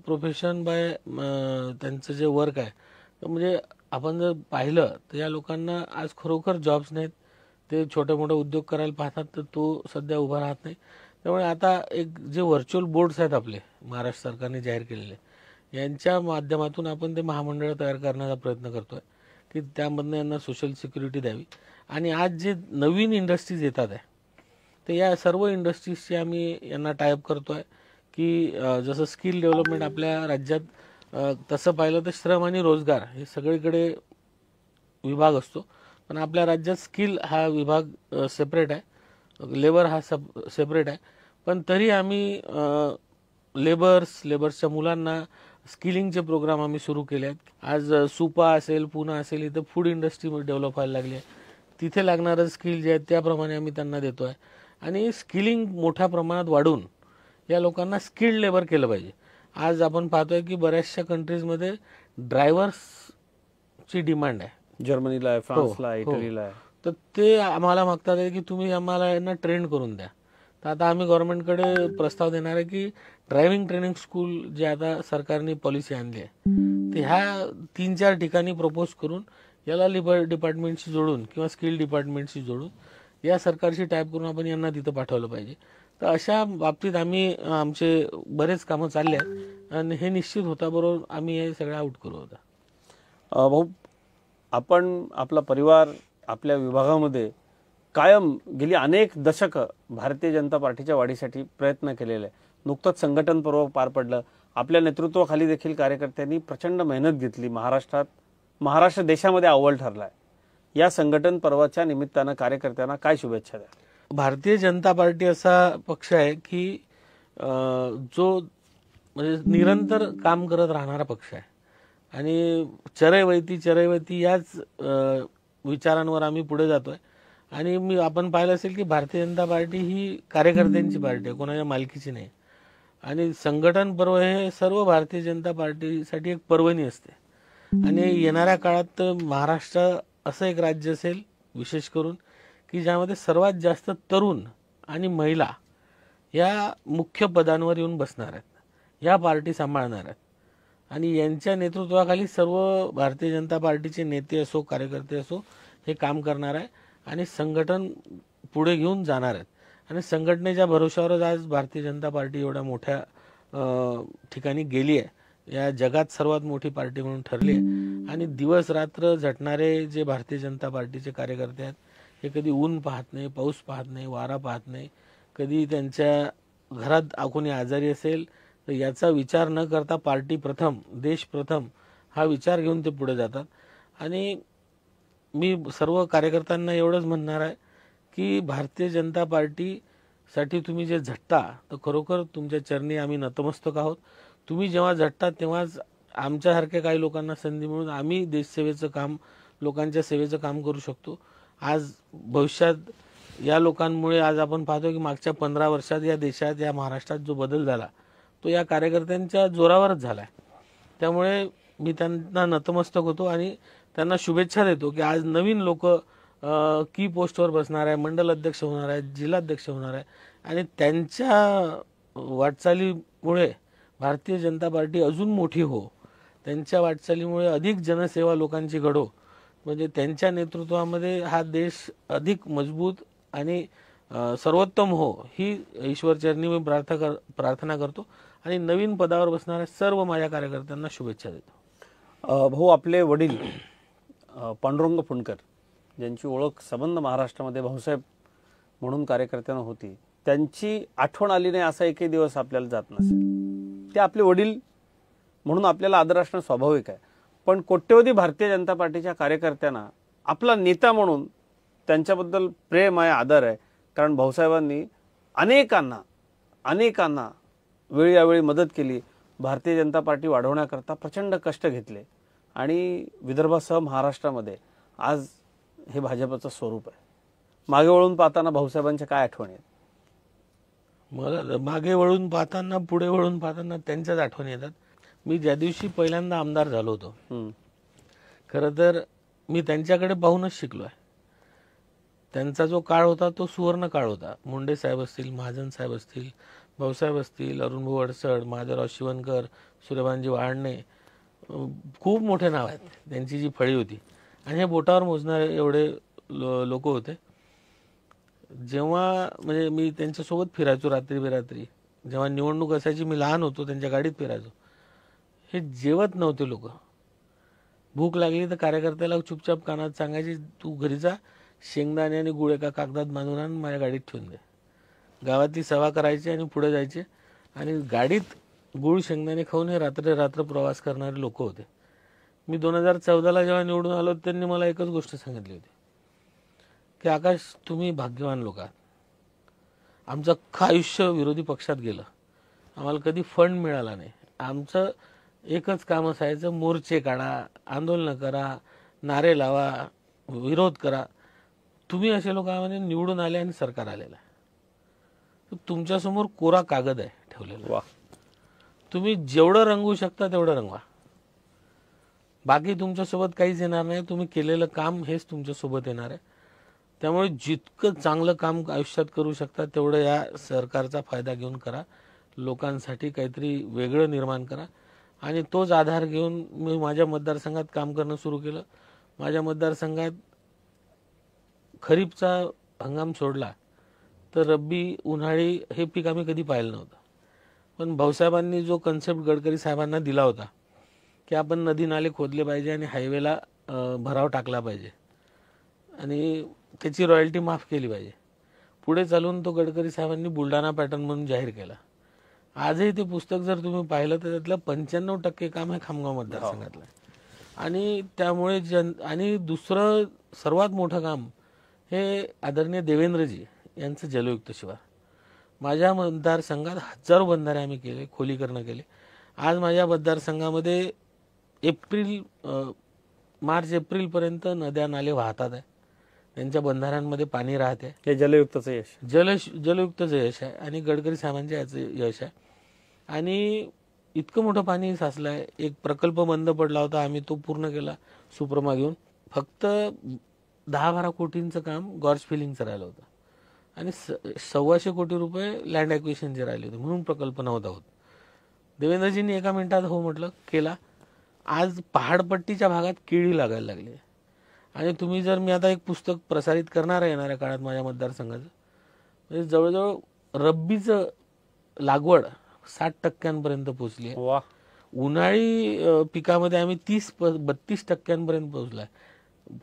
प्रोफेशन बाय त्यांचं जे वर्क आहे, तर म्हणजे आपण जर पाहिलं तर या लोकांना आज खरोखर जॉब्स नाहीत. ते छोटे मोठे उद्योग करायला पाहतात तर तो सध्या उभा राहत नाही. त्यामुळे आता एक जे व्हर्च्युअल बोर्ड्स आहेत आपले महाराष्ट्र सरकारने जाहीर केलेले, यांच्या माध्यमातून आपण ते महामंडळ तयार करण्याचा प्रयत्न करतोय की त्यामधनं यांना सोशल सिक्युरिटी द्यावी. आणि आज जे नवीन इंडस्ट्रीज येतात आहे तर या सर्व इंडस्ट्रीजची आम्ही यांना टायअप करतोय की जसं स्किल डेव्हलपमेंट आपल्या राज्यात तसं पाहिलं तर श्रम आणि रोजगार हे सगळीकडे विभाग असतो, पण आपल्या राज्यात स्किल हा विभाग सेपरेट आहे, लेबर हा सेपरेट आहे. पण तरी आम्ही लेबर्सच्या मुलांना स्किलिंगचे प्रोग्राम आम्ही सुरू केले आहेत. आज सुपा असेल, पुणा असेल, इथं फूड इंडस्ट्री डेव्हलप व्हायला लागली आहे. तिथे लागणारं स्किल जे आहे त्याप्रमाणे आम्ही त्यांना देतो आहे. आणि स्किलिंग मोठ्या प्रमाणात वाढून या लोकांना स्किल्ड लेबर केलं पाहिजे. आज आपण पाहतोय की बऱ्याचशा कंट्रीजमध्ये ड्रायव्हर्सची डिमांड आहे, जर्मनीला आहे, फ्रान्सला आहे, इटलीला आहे. तर ते आम्हाला मागतात आहे की तुम्ही आम्हाला यांना ट्रेन करून द्या. तर आता आम्ही गव्हर्नमेंटकडे प्रस्ताव देणार आहे की ड्रायव्हिंग ट्रेनिंग स्कूल जे आता सरकारने पॉलिसी आणली आहे ते ह्या 3-4 ठिकाणी प्रपोज करून याला लेबर डिपार्टमेंटशी जोडून किंवा स्किल डिपार्टमेंटशी जोडून या सरकारशी टाईप करून आपण यांना तिथं पाठवलं पाहिजे. तर अशा बाबतीत आम्ही आमचे बरेच कामं चालले आहेत आणि हे निश्चित होता बरोबर आम्ही हे सगळं आउट करू होता. भाऊ, आपण आपला परिवार आपल्या विभागामध्ये कायम गेली अनेक दशकं भारतीय जनता पार्टीच्या वाढीसाठी प्रयत्न केलेले. नुकतंच संघटन पर्व पार पडलं. आपल्या नेतृत्वाखाली देखील कार्यकर्त्यांनी प्रचंड मेहनत घेतली. महाराष्ट्र देशामध्ये अव्वल ठरलाय. या संघटन पर्वाच्या निमित्तानं कार्यकर्त्यांना काय शुभेच्छा द्या? भारतीय जनता पार्टी असा पक्ष आहे की जो म्हणजे निरंतर काम करत राहणारा पक्ष आहे आणि चरैवैती याच विचारांवर आम्ही पुढे जातोय. आणि आपण पाहिलं असेल की भारतीय जनता पार्टी ही कार्यकर्त्यांची पार्टी आहे, कोणाच्या मालकीची नाही. आणि संघटन पर्व हे सर्व भारतीय जनता पार्टीसाठी एक पर्वणी असते. आणि येणाऱ्या काळात महाराष्ट्र असं एक राज्य असेल विशेष करून की ज्यामध्ये सर्वात जास्त तरुण आणि महिला या मुख्य पदांवर येऊन बसणार आहेत, या पार्टी सांभाळणार आहेत. आणि यांच्या नेतृत्वाखाली सर्व भारतीय जनता पार्टीचे नेते असो, कार्यकर्ते असो, हे काम करणार आहे आणि संघटन पुढे घेऊन जाणार आहेत. आणि संघटनेच्या भरोश्यावरच आज भारतीय जनता पार्टी एवढ्या मोठ्या ठिकाणी गेली आहे, या जगात सर्वात मोठी पार्टी म्हणून ठरली आहे. आणि दिवस रात्र झटणारे जे भारतीय जनता पार्टीचे कार्यकर्ते आहेत हे कधी ऊन पाहत नाही, पाऊस पाहत नाही, वारा पाहत नाही. कधी त्यांच्या घरात कोणी आजारी असेल तर याचा विचार न करता पार्टी प्रथम, देश प्रथम हा विचार घेऊन ते पुढे जातात. आणि मी सर्व कार्यकर्त्यांना एवढंच म्हणणार आहे की भारतीय जनता पार्टीसाठी तुम्ही जे झटता तर खरोखर तुमच्या चरणी आम्ही नतमस्तक आहोत. तुम्ही जेव्हा झटता तेव्हाच आमच्यासारख्या काही लोकांना संधी मिळून आम्ही देशसेवेचं काम, लोकांच्या सेवेचं काम करू शकतो. आज भविष्यात या लोकांमुळे आज आपण पाहतो की मागच्या 15 वर्षात या देशात, या महाराष्ट्रात जो बदल झाला तो या कार्यकर्त्यांच्या जोरावरच झाला आहे. त्यामुळे मी त्यांना नतमस्तक होतो आणि त्यांना शुभेच्छा देतो की आज नवीन लोक की पोस्टवर बसणार आहे, मंडल अध्यक्ष होणार आहे, जिल्हाध्यक्ष होणार आहे आणि त्यांच्या वाटचालीमुळे भारतीय जनता पार्टी अजून मोठी हो, त्यांच्या वाटचालीमुळे अधिक जनसेवा लोकांची घडो, म्हणजे त्यांच्या नेतृत्वामध्ये हा देश अधिक मजबूत आणि सर्वोत्तम हो, ही ईश्वरचरणी मी प्रार्थना करतो आणि नवीन पदावर बसणाऱ्या सर्व माझ्या कार्यकर्त्यांना शुभेच्छा देतो. भाऊ, आपले वडील पांडुरंग फुंडकर ज्यांची ओळख संबंध महाराष्ट्रामध्ये भाऊसाहेब म्हणून कार्यकर्त्यांना होती, त्यांची आठवण आली नाही असा एकही दिवस आपल्याला जात नसेल. ते आपले वडील म्हणून आपल्याला आदर असणं स्वाभाविक आहे, पण कोट्यवधी भारतीय जनता पार्टीच्या कार्यकर्त्यांना आपला नेता म्हणून त्यांच्याबद्दल प्रेम आहे, आदर आहे. कारण भाऊसाहेबांनी अनेकांना वेळोवेळी मदत केली, भारतीय जनता पार्टी वाढवण्याकरता प्रचंड कष्ट घेतले आणि विदर्भासह महाराष्ट्रामध्ये आज हे भाजपचं स्वरूप आहे. मागे वळून पाहताना भाऊसाहेबांच्या काय आठवणी आहेत? मला मागे वळून पाहताना, पुढे वळून पाहताना त्यांच्याच आठवणी येतात. मी ज्या दिवशी पहिल्यांदा आमदार झालो होतो, खरं तर मी त्यांच्याकडे पाहूनच शिकलो आहे. त्यांचा जो काळ होता तो सुवर्ण काळ होता. मुंडे साहेब असतील, महाजन साहेब असतील, भाऊसाहेब असतील, अरुणभाऊ अडसड, महादेवराव शिवणकर, सूर्यभानजी वहाडणे, खूप मोठे नाव आहेत. त्यांची जी फळी होती आणि हे बोटावर मोजणारे एवढे लोक होते. जेव्हा म्हणजे मी त्यांच्यासोबत फिरायचो रात्री बेरात्री, जेव्हा निवडणूक असायची मी लहान होतो, त्यांच्या गाडीत फिरायचो. हे जेवत नव्हते लोक. भूक लागली तर कार्यकर्त्याला चुपचाप कानात सांगायची, तू घरी जा, शेंगदाणे आणि गुळ एका कागदात बांधून आण, माझ्या गाडीत ठेवून दे. गावातली सभा करायची आणि पुढे जायचे आणि गाडीत गुळ शेंगदाणे खाऊन हे रात्र प्रवास करणारे लोक होते. मी 2014ला जेव्हा निवडून आलो त्यांनी मला एकच गोष्ट सांगितली होती की आकाश, तुम्ही भाग्यवान लोक आहात. आमचं अख्खं आयुष्य विरोधी पक्षात गेलं, आम्हाला कधी फंड मिळाला नाही. आमचं एकच काम असायचं, मोर्चे काढा, आंदोलनं करा, नारे लावा, विरोध करा. तुम्ही असे लोक आम्हाला निवडून आले आणि सरकार आलेलं आहे. तुमच्यासमोर कोरा कागद आहे ठेवलेला. तुम्ही जेवढं रंगवू शकता तेवढं रंगवा. बाकी तुमच्यासोबत काहीच येणार नाही. तुम्ही केलेलं काम हेच तुमच्यासोबत येणार आहे. त्यामुळे जितकं चांगलं काम आयुष्यात करू शकता तेवढं या सरकारचा फायदा घेऊन करा. लोकांसाठी काहीतरी वेगळं निर्माण करा आणि तोच आधार घेऊन मी माझ्या मतदारसंघात काम करणं सुरू केलं. माझ्या मतदारसंघात खरीपचा हंगाम सोडला तर रब्बी, उन्हाळी हे पीक आम्ही कधी पाहिलं नव्हतं. पण भाऊसाहेबांनी जो कन्सेप्ट गडकरी साहेबांना दिला होता की आपण नदी नाले खोदले पाहिजे आणि हायवेला भराव टाकला पाहिजे आणि त्याची रॉयल्टी माफ केली पाहिजे, पुढे चालून तो गडकरी साहेबांनी बुलढाणा पॅटर्न म्हणून जाहीर केला. आजही ते पुस्तक जर तुम्ही पाहिलं तर त्यातलं 95% काम हे खामगाव मतदारसंघातलं आहे. आणि त्यामुळे आणि दुसरं सर्वात मोठं काम हे आदरणीय देवेंद्रजी यांचं जलयुक्त शिवार. माझ्या मतदारसंघात हजारो बंधारे आम्ही केले, खोलीकरण केले. आज माझ्या मतदारसंघामध्ये मार्च एप्रिलपर्यंत नद्या नाले वाहतात आहे, त्यांच्या बंधाऱ्यांमध्ये पाणी राहते. हे जलयुक्तचं यश, जलयुक्तचं यश आहे आणि गडकरी साहेबांच्या याचं यश आहे. आणि इतकं मोठं पाणी साचलं आहे. एक प्रकल्प बंद पडला होता, आम्ही तो पूर्ण केला सुप्रमा घेऊन. फक्त 10-12 कोटींचं काम गॉर्ज फिलिंगचं राहिलं होतं आणि 125 कोटी रुपये लँड ॲक्विजिशनचे राहिले होते, म्हणून प्रकल्प नव्हता होत. देवेंद्रजींनी एका मिनिटात हो म्हटलं, केला. आज पहाडपट्टीच्या भागात केळी लागायला लागली आणि तुम्ही जर, मी आता एक पुस्तक प्रसारित करणार आहे येणाऱ्या काळात माझ्या मतदारसंघाचं, म्हणजे जवळजवळ रब्बीचं लागवड 60% पोहोचली आहे. उन्हाळी पिकामध्ये आम्ही 30-32% पोहोचलाय.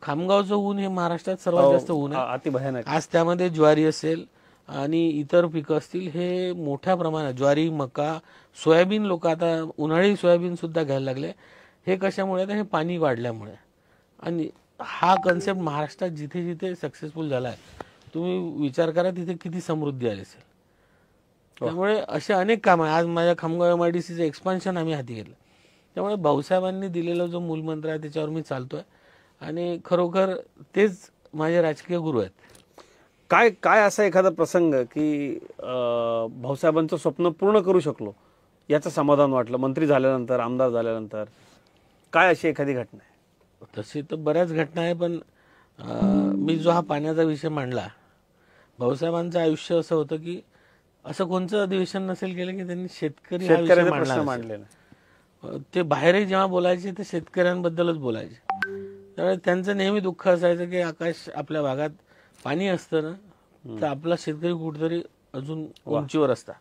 खामगावचं ऊन हे महाराष्ट्रात सर्वात जास्त ऊन आहे. अति भयानक. आज त्यामध्ये ज्वारी असेल आणि इतर पिकं असतील, हे मोठ्या प्रमाणात ज्वारी, मका, सोयाबीन, लोक आता उन्हाळी सोयाबीन सुद्धा घ्यायला लागले. हे कशामुळे? तर हे पाणी वाढल्यामुळे. आणि हा कन्सेप्ट महाराष्ट्रात जिथे जिथे सक्सेसफुल झाला आहे, तुम्ही विचार करा तिथे किती समृद्धी आली असेल. त्यामुळे असे अनेक कामं आहे. आज माझ्या खामगाव MIDCचं एक्सपान्शन आम्ही हाती घेतलं. त्यामुळे भाऊसाहेबांनी दिलेला जो मूलमंत्र आहे त्याच्यावर मी चालतोय आणि खरोखर तेच माझे राजकीय गुरु आहेत. काय काय असा एखादा प्रसंग की भाऊसाहेबांचं स्वप्न पूर्ण करू शकलो याचं समाधान वाटलं मंत्री झाल्यानंतर, आमदार झाल्यानंतर? काय अशी एखादी घटना आहे? तशी तर बऱ्याच घटना आहे, पण मी जो हा पाण्याचा विषय मांडला, भाऊसाहेबांचं आयुष्य असं होतं की असं कोणतं अधिवेशन नसेल केलं की त्यांनी शेतकरी हा विषय शेतकऱ्याचे मांडला प्रश्न नसेल. मांडले नाही. ते बाहेरही जेव्हा बोलायचे ते शेतकऱ्यांबद्दलच बोलायचे. त्यामुळे त्यांचं नेहमी दुःख असायचं की आकाश, आपल्या भागात पाणी असतं ना तर आपला शेतकरी कुठेतरी अजून उंचीवर असता.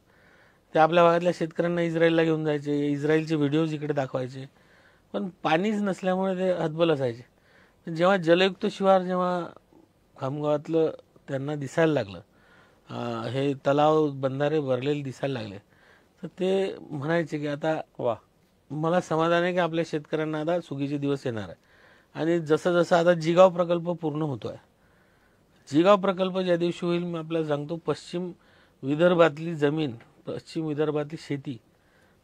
ते आपल्या भागातल्या शेतकऱ्यांना इस्रायलला घेऊन जायचे, इस्रायलचे व्हिडिओज इकडे दाखवायचे, पण पाणीच नसल्यामुळे ते हतबल असायचे. जेव्हा जलयुक्त शिवार जेव्हा खामगावातलं त्यांना दिसायला लागलं, हे तलाव बंधारे भरलेले दिसायला लागले, तर ते म्हणायचे की आता वा, मला समाधान आहे की आपल्या शेतकऱ्यांना आता सुगीचे दिवस येणार आहे. आणि जसं जसं आता जिगाव प्रकल्प पूर्ण होतोय, जिगाव प्रकल्प ज्या दिवशी होईल मी आपल्याला सांगतो, पश्चिम विदर्भातली जमीन, पश्चिम विदर्भातली शेती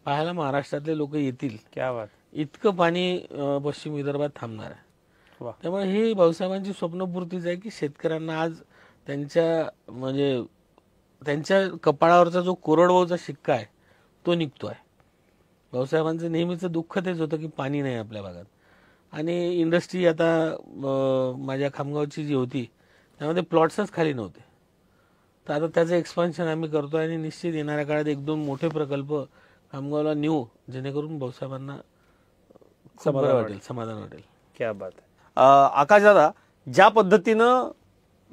पाहायला महाराष्ट्रातले लोक येतील. क्या बात. इतकं पाणी पश्चिम विदर्भात थांबणार आहे. वा. त्यामुळे ही भाऊसाहेबांची स्वप्नपूर्तीच आहे की शेतकऱ्यांना आज त्यांच्या कपाळावरचा जो कोरडवाहूचा शिक्का आहे तो निघतोय. भाऊसाहेबांचं नेहमीचं दुःख तेच होतं की पाणी नाही आपल्या भागात. आणि इंडस्ट्री आता माझ्या खामगावची जी होती त्यामध्ये प्लॉट्सच खाली नव्हते. तर आता त्याचं एक्सपान्शन आम्ही करतोय आणि निश्चित येणाऱ्या काळात 1-2 मोठे प्रकल्प खामगावला नेऊ, जेणेकरून भाऊसाहेबांना समाधान वाटेल. क्या बात आहे. आकाश दादा, ज्या पद्धतीनं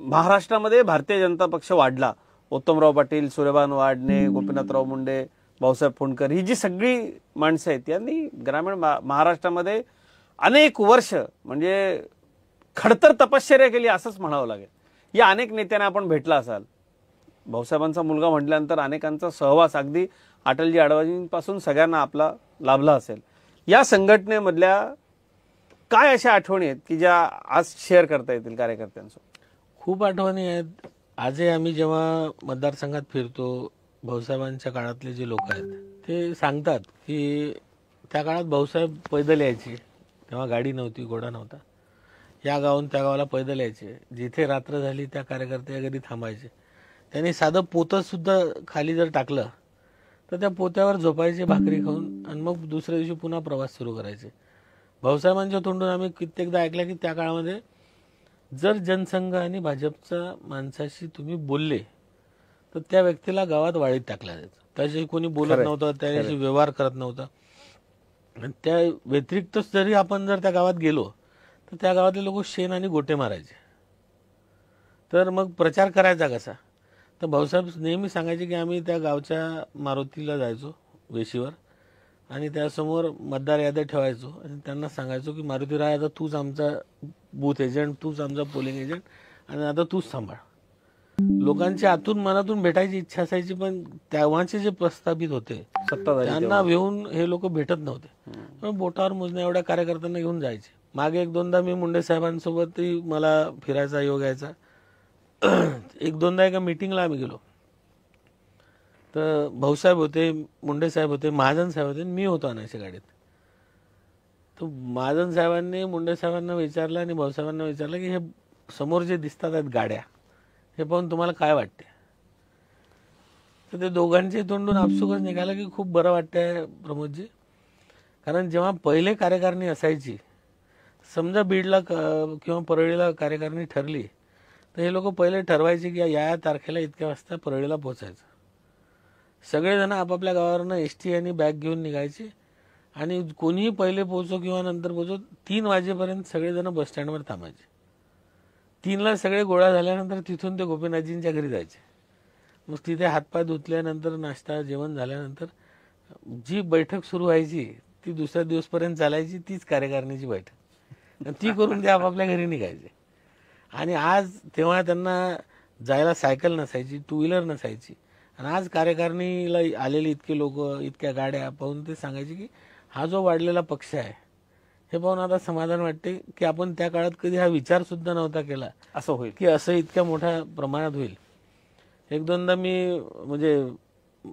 महाराष्ट्रामध्ये भारतीय जनता पक्ष वाढला, उत्तमराव पाटील, सूर्यभान वाडणे, गोपीनाथराव मुंडे, भाऊसाहेब फोंडकर, ही जी सगळी माणसं आहेत यांनी ग्रामीण महाराष्ट्रामध्ये अनेक वर्ष म्हणजे खडतर तपश्चर्या केली असंच म्हणावं लागेल. या अनेक नेत्यांना आपण भेटला असाल. भाऊसाहेबांचा मुलगा म्हटल्यानंतर अनेकांचा सहवास अगदी अटलजी अडवाणींपासून सगळ्यांना आपला लाभला असेल. या संघटनेमधल्या काय अशा आठवणी आहेत की ज्या आज शेअर करता येतील कार्यकर्त्यांसोबत? खूप आठवणी आहेत. आजही आम्ही जेव्हा मतदारसंघात फिरतो, भाऊसाहेबांच्या काळातले जे लोक आहेत ते सांगतात की त्या काळात भाऊसाहेब पैदल यायचे, तेव्हा गाडी नव्हती, घोडा नव्हता. या गावाहून त्या गावाला पैदल यायचे. जिथे रात्र झाली त्या कार्यकर्त्या घरी थांबायचे. त्यांनी साधं पोतं सुद्धा खाली जर टाकलं तर त्या पोत्यावर झोपायचे भाकरी खाऊन आणि मग दुसऱ्या दिवशी पुन्हा प्रवास सुरू करायचे. भाऊसाहेबांच्या तोंडून आम्ही कित्येकदा ऐकलं की त्या काळामध्ये जर जनसंघ आणि भाजपच्या माणसाशी तुम्ही बोलले तर त्या व्यक्तीला गावात वाळीत टाकला जायचं. त्याच्याशी कोणी बोलत नव्हतं, त्याच्याशी व्यवहार करत नव्हता. आणि त्या व्यतिरिक्त जरी आपण जर त्या गावात गेलो तर त्या गावातले लोक शेण आणि गोटे मारायचे. तर मग प्रचार करायचा कसा? तर भाऊसाहेब नेहमी सांगायचे की आम्ही त्या गावच्या मारुतीला जायचो वेशीवर आणि त्यासमोर मतदार याद्या ठेवायचो आणि त्यांना सांगायचो की मारुतीराय, आता तूच आमचा बूथ एजंट, तूच आमचा पोलिंग एजंट आणि आता तूच सांभाळ. लोकांच्या आतून मनातून भेटायची इच्छा असायची, पण तेव्हाचे जे प्रस्थापित होते त्यांना घेऊन हे लोक भेटत नव्हते. बोटावर मोजण्या एवढ्या कार्यकर्त्यांना घेऊन जायचे. मागे 1-2दा मी मुंडे साहेबांसोबतही मला फिरायचा योग यायचा. 1-2दा एका मीटिंगला आम्ही गेलो तर भाऊसाहेब होते, मुंडे साहेब होते, महाजन साहेब होते, मी होतो अनायच्या गाडीत. तर महाजन साहेबांनी मुंडे साहेबांना विचारलं आणि भाऊसाहेबांना विचारलं की हे समोर जे दिसतात आहेत गाड्या, हे पाहून तुम्हाला काय वाटते? तर ते दोघांचे तोंडून आपसुकच निघालं की खूप बरं वाटतंय प्रमोदजी. कारण जेव्हा पहिले कार्यकारिणी असायची, समजा बीडला किंवा परळीला कार्यकारिणी ठरली तर हे लोक पहिले ठरवायचे की या तारखेला इतक्या वाजता परळीला पोहोचायचं. सगळेजण आपापल्या गावावरनं एसटी आणि बॅग घेऊन निघायचे आणि कोणीही पहिले पोहोचो किंवा नंतर पोहोचो 3 वाजेपर्यंत सगळेजण बसस्टँडवर थांबायचे. 3ला सगळे गोळा झाल्यानंतर तिथून ते गोपीनाथजींच्या घरी जायचे. मग तिथे हातपाय धुतल्यानंतर नाश्ता जेवण झाल्यानंतर जी बैठक सुरू व्हायची ती दुसऱ्या दिवसपर्यंत चालायची, तीच कार्यकारिणीची बैठक. ती करून ते आपापल्या घरी निघायचे. आणि आज तेव्हा त्यांना जायला सायकल नसायची, टू व्हीलर नसायची. आणि आज कार्यकारिणीला आलेले इतके लोक, इतक्या गाड्या पाहून ते सांगायचे की हा जो वाढलेला पक्ष आहे हे पाहून आता समाधान वाटते की आपण त्या काळात कधी हा विचार सुद्धा नव्हता केला असं होईल की असं इतक्या मोठ्या प्रमाणात होईल. एक दोनदा मी म्हणजे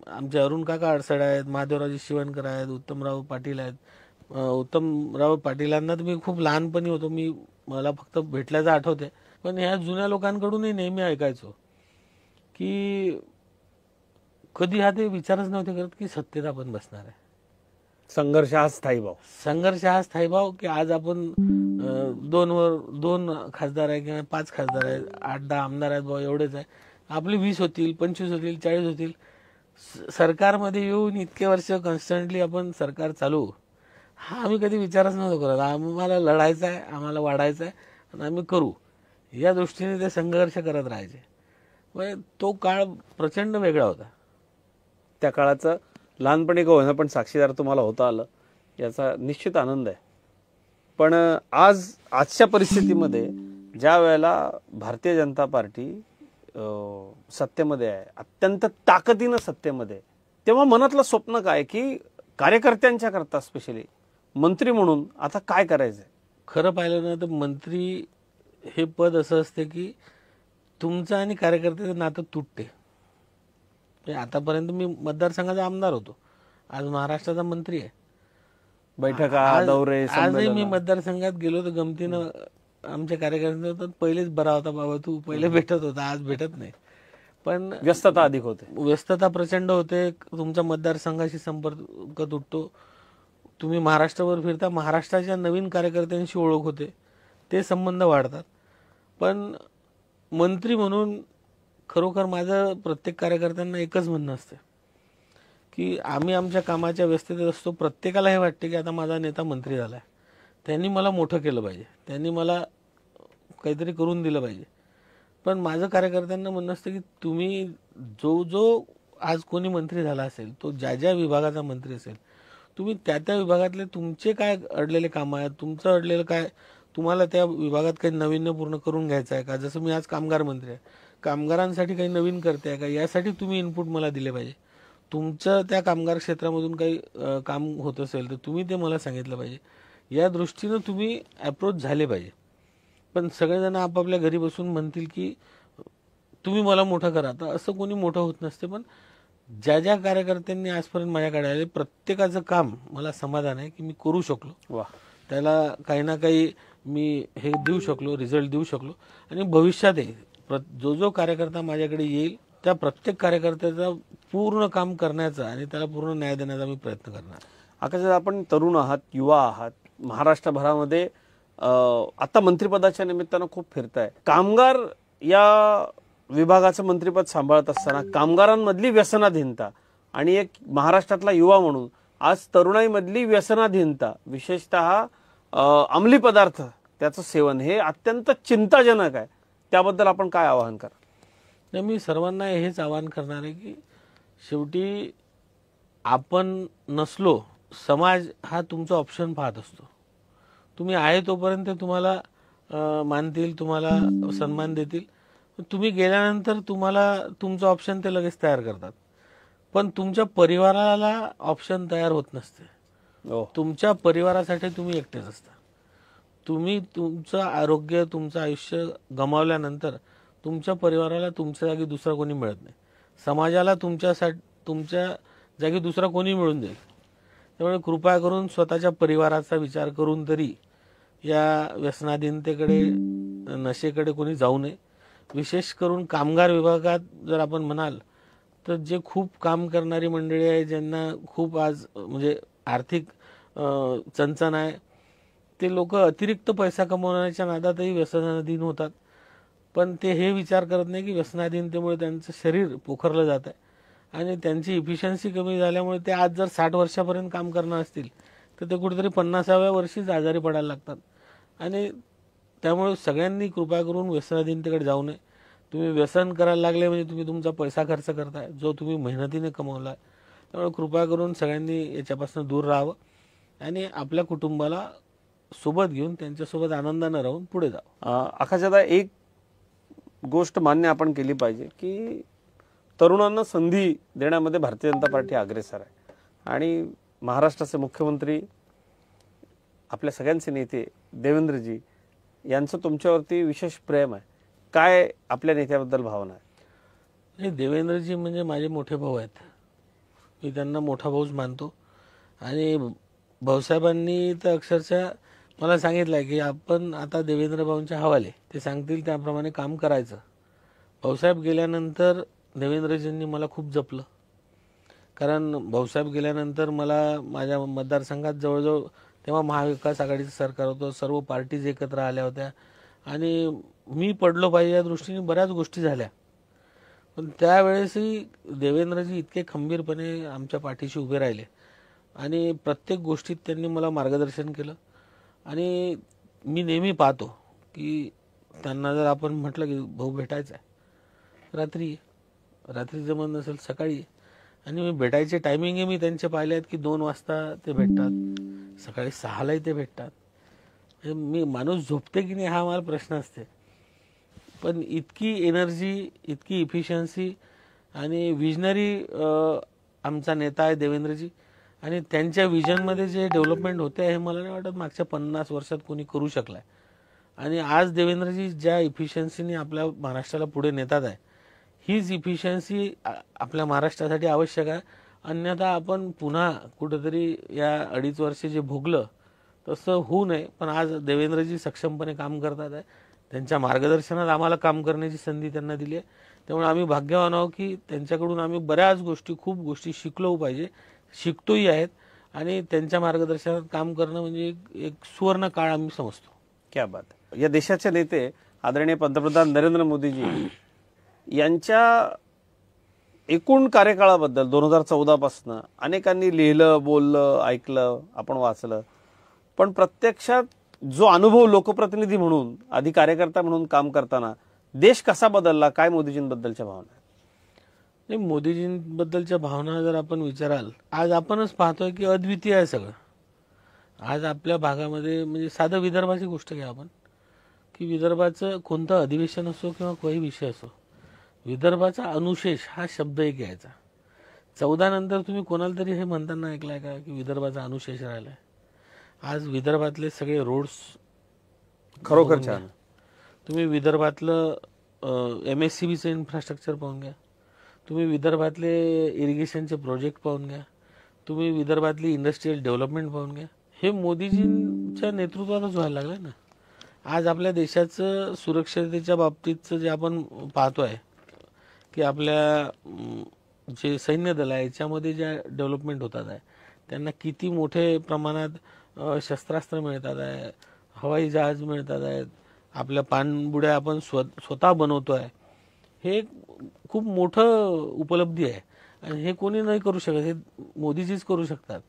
आमचे अरुण काका अडसड आहेत, महादेवरावजी शिवणकर आहेत, उत्तमराव पाटील आहेत. उत्तमराव पाटीलांना तर मी खूप लहानपणी होतो, मला फक्त भेटल्याचं आठवते. पण ह्या जुन्या लोकांकडूनही नेहमी ऐकायचो की कधी हा ते विचारच नव्हते करत की सत्तेत आपण बसणार आहे. संघर्ष हा स्थायीभाव. संघर्ष हा स्थायीभाव की आज आपण 2 खासदार आहे किंवा 5 खासदार आहेत, 8-10 आमदार आहेत, भाऊ एवढेच आहे. आपले 20 होतील, 25 होतील, 40 होतील. सरकारमध्ये येऊन इतके वर्ष कॉन्स्टंटली आपण सरकार चालू, हा आम्ही कधी विचारच नव्हतो करत. आम्हाला लढायचं आहे, आम्हाला वाढायचं आहे आणि आम्ही करू, या दृष्टीने ते संघर्ष करत राहायचे. म्हणजे तो काळ प्रचंड वेगळा होता. त्या काळाचं लहानपणी का होईना पण साक्षीदार तुम्हाला होता आलं, याचा निश्चित आनंद आहे. पण आजच्या परिस्थितीमध्ये ज्या वेळेला भारतीय जनता पार्टी सत्तेमध्ये आहे, अत्यंत ताकदीनं सत्तेमध्ये, तेव्हा मनातलं स्वप्न काय की कार्यकर्त्यांच्या करता स्पेशली मंत्री म्हणून आता काय करायचंय? खरं पाहिलं ना तर मंत्री हे पद असं असते की तुमचं आणि कार्यकर्त्याचं नातं तुटते. आतापर्यंत मी मतदारसंघाचा आमदार होतो, आज महाराष्ट्राचा मंत्री आहे. बैठका, दौरे, आजही मी मतदारसंघात गेलो तर गमतीनं आमच्या कार्यकर्त्यांना पहिलेच बरा होता बाबा तू, पहिले भेटत होता, आज भेटत नाही. पण व्यस्तता अधिक होते, व्यस्तता प्रचंड होते. तुमच्या मतदारसंघाशी संपर्क तुटतो. तुम्ही महाराष्ट्रावर फिरता, महाराष्ट्राच्या नवीन कार्यकर्त्यांशी ओळख होते, ते संबंध वाढतात. पण मंत्री म्हणून खरोखर माझं प्रत्येक कार्यकर्त्यांना एकच म्हणणं असतं की आम्ही आमच्या कामाच्या व्यस्ततेत असतो. प्रत्येकाला हे वाटते की आता माझा नेता मंत्री झाला आहे, त्यांनी मला मोठं केलं पाहिजे, त्यांनी मला काहीतरी करून दिलं पाहिजे. पण माझं कार्यकर्त्यांना म्हणणं असतं की तुम्ही जो आज कोणी मंत्री झाला असेल, तो ज्या विभागाचा मंत्री असेल, तुम्ही त्या विभागातले तुमचे काय अडलेले कामं आहेत, तुमचं अडलेलं काय, तुम्हाला त्या विभागात काही नाविन्यपूर्ण करून घ्यायचं आहे का? जसं मी आज कामगार मंत्री आहे, कामगारांसाठी काही नवीन करते आहे का, यासाठी तुम्ही इनपुट मला दिले पाहिजे. तुमचं त्या कामगार क्षेत्रामधून काही काम होत असेल तर तुम्ही ते मला सांगितलं पाहिजे. या दृष्टीनं तुम्ही अप्रोच झाले पाहिजे. पण सगळेजण आपापल्या घरी बसून म्हणतील की तुम्ही मला मोठं करा, तर असं कोणी मोठं होत नसते. पण ज्या कार्यकर्त्यांनी आजपर्यंत माझ्याकडे आले, प्रत्येकाचं काम मला समाधान आहे की मी करू शकलो, वा, त्याला काही ना काही मी हे देऊ शकलो, रिझल्ट देऊ शकलो. आणि भविष्यातही जो कार्यकर्ता माझ्याकडे येईल त्या प्रत्येक कार्यकर्त्याचा पूर्ण काम करण्याचा आणि त्याला पूर्ण न्याय देण्याचा मी प्रयत्न करणार. आकाश, आपण तरुण आहात, युवा आहात, महाराष्ट्रभरामध्ये आता मंत्रिपदाच्या निमित्तानं खूप फिरताय. कामगार या विभागाचं मंत्रिपद सांभाळत असताना कामगारांमधली व्यसनाधीनता आणि एक महाराष्ट्रातला युवा म्हणून आज तरुणाईमधली व्यसनाधीनता, विशेषतः अंमली पदार्थ त्याचं सेवन, हे अत्यंत चिंताजनक आहे. त्याबद्दल आपण काय आवाहन करा? नाही, मी सर्वांना हेच आवाहन करणार आहे की शेवटी आपण नसलो, समाज हा तुमचा ऑप्शन पाहत असतो. तुम्ही आहे तोपर्यंत तुम्हाला मानतील, तुम्हाला सन्मान देतील. तुम्ही गेल्यानंतर तुम्हाला तुमचं ऑप्शन ते लगेच तयार करतात. पण तुमच्या परिवाराला ऑप्शन तयार होत नसते. तुमच्या परिवारासाठी तुम्ही एकटेच असता. तुम्ही तुमचं आरोग्य, तुमचं आयुष्य गमावल्यानंतर तुमच्या परिवाराला तुमच्या जागी दुसरा कोणी मिळत नाही. समाजाला तुमच्या जागी दुसरा कोणी मिळून देईल. त्यामुळे कृपया करून स्वतःच्या परिवाराचा विचार करून तरी या व्यसनाधीनतेकडे, नशेकडे कोणी जाऊ नये. विशेष करून कामगार विभागात जर आपण म्हणाल तर जे खूप काम करणारी मंडळी आहे, ज्यांना खूप आज म्हणजे आर्थिक चणचण आहे, ते लोक अतिरिक्त पैसा कमवण्याच्या नादातही व्यसनाधीन होतात. पण ते हे विचार करत नाही की व्यसनाधीनतेमुळे त्यांचं शरीर पोखरलं जात आहे आणि त्यांची इफिशियन्सी कमी झाल्यामुळे ते आज जर 60 वर्षापर्यंत काम करणार असतील तर ते कुठेतरी 50व्या वर्षीच आजारी पडायला लागतात. आणि त्यामुळे सगळ्यांनी कृपा करून व्यसनाधीनतेकडे जाऊ नये. तुम्ही व्यसन करायला लागले म्हणजे तुम्ही तुमचा पैसा खर्च करताय, जो तुम्ही मेहनतीने कमवला. त्यामुळे कृपा करून सगळ्यांनी याच्यापासून दूर राहावं आणि आपल्या कुटुंबाला सोबत घेऊन त्यांच्यासोबत आनंदानं राहून पुढे जाऊ. आकाशदादा, एक गोष्ट मान्य आपण केली पाहिजे की तरुणांना संधी देण्यामध्ये भारतीय जनता पार्टी अग्रेसर आहे आणि महाराष्ट्राचे मुख्यमंत्री, आपल्या सगळ्यांचे नेते देवेंद्रजी यांचं तुमच्यावरती विशेष प्रेम आहे. काय आपल्या नेत्याबद्दल भावना आहे? देवेंद्रजी म्हणजे माझे मोठे भाऊ आहेत. मी त्यांना मोठा भाऊच मानतो. आणि भाऊसाहेबांनी तर अक्षरशः मला सांगितलं आहे की आपण आता देवेंद्र भाऊंच्या हवाले, ते सांगतील त्याप्रमाणे काम करायचं. भाऊसाहेब गेल्यानंतर देवेंद्रजींनी मला खूप जपलं. कारण भाऊसाहेब गेल्यानंतर मला माझ्या मतदारसंघात जवळजवळ, तेव्हा महाविकास आघाडीचं सरकार होतं, सर्व पार्टीज एकत्र आल्या होत्या आणि मी पडलो पाहिजे या दृष्टीने बऱ्याच गोष्टी झाल्या. पण त्यावेळेसही देवेंद्रजी इतके खंबीरपणे आमच्या पाठीशी उभे राहिले आणि प्रत्येक गोष्टीत त्यांनी मला मार्गदर्शन केलं. आणि मी नेहमी पाहतो की त्यांना जर आपण म्हटलं की भाऊ भेटायचं आहे, रात्री जमत नसेल सकाळी, आणि मी भेटायचे टायमिंग मी त्यांचे पाहिले आहेत की 2 वाजता ते भेटतात, सकाळी 6लाही ते भेटतात. म्हणजे मी माणूस झोपते की नाही हा मला प्रश्न असते, पण इतकी एनर्जी, इतकी इफिशियन्सी आणि विजनरी आमचा नेता आहे देवेंद्रजी. आणि त्यांच्या विजनमध्ये जे डेव्हलपमेंट होते हे मला नाही वाटत मागच्या 50 वर्षात कोणी करू शकलं आहे. आणि आज देवेंद्रजी ज्या इफिशियन्सीने आपल्या महाराष्ट्राला पुढे नेतात आहे, हीच इफिशियन्सी आपल्या महाराष्ट्रासाठी आवश्यक आहे. अन्यथा आपण पुन्हा कुठेतरी या 2.5 वर्षे जे भोगलं तसं होऊ नये. पण आज देवेंद्रजी सक्षमपणे काम करतात आहे. त्यांच्या मार्गदर्शनात आम्हाला काम करण्याची संधी त्यांना दिली आहे. त्यामुळे आम्ही भाग्यवान आहोत की त्यांच्याकडून आम्ही बऱ्याच गोष्टी, खूप गोष्टी शिकलो पाहिजे, शिकतोही आहेत. आणि त्यांच्या मार्गदर्शनात काम करणं म्हणजे एक सुवर्ण काळ आम्ही समजतो. क्या बात. या देशाचे नेते आदरणीय पंतप्रधान नरेंद्र मोदीजी यांच्या एकूण कार्यकाळाबद्दल 2014 पासून अनेकांनी लिहिलं, बोललं, ऐकलं, आपण वाचलं, पण प्रत्यक्षात जो अनुभव लोकप्रतिनिधी म्हणून, आधी कार्यकर्ता म्हणून काम करताना देश कसा बदलला, काय मोदीजींबद्दलच्या भावना? नाही, मोदीजींबद्दलच्या भावना जर आपण विचाराल, आज आपणच पाहतोय की अद्वितीय आहे सगळं. आज आपल्या भागामध्ये म्हणजे साधं विदर्भाची गोष्ट घ्या आपण, की विदर्भाचं कोणतं अधिवेशन असो किंवा काही विषय असो, विदर्भाचा अनुशेष हा शब्द एक यायचा. 14 नंतर तुम्ही कोणाला तरी हे म्हणताना ऐकलंय का की विदर्भाचा अनुशेष राहिलाय? आज विदर्भातले सगळे रोड्स खरोखर छान. तुम्ही विदर्भातलं MSCBचं इन्फ्रास्ट्रक्चर पाहून घ्या, तुम्ही विदर्भातले इरिगेशनचे प्रोजेक्ट पाहून घ्या, तुम्ही विदर्भातली इंडस्ट्रियल डेव्हलपमेंट पाहून घ्या. हे मोदीजींच्या नेतृत्वातच व्हायला लागलं ना. आज आपल्या देशाचं सुरक्षतेच्या बाबतीतचं जे आपण पाहतोय की आपल्या जे सैन्य दल आहे याच्यामध्ये ज्या डेव्हलपमेंट होतात आहे, त्यांना किती मोठे प्रमाणात शस्त्रास्त्र मिळतात आहे, हवाई जहाज मिळतात आहेत, आपल्या पाणबुड्या आपण स्वतः बनवतो आहे. हे खूप मोठं उपलब्धी आहे आणि हे कोणी नाही करू शकत, हे मोदीजीच करू शकतात.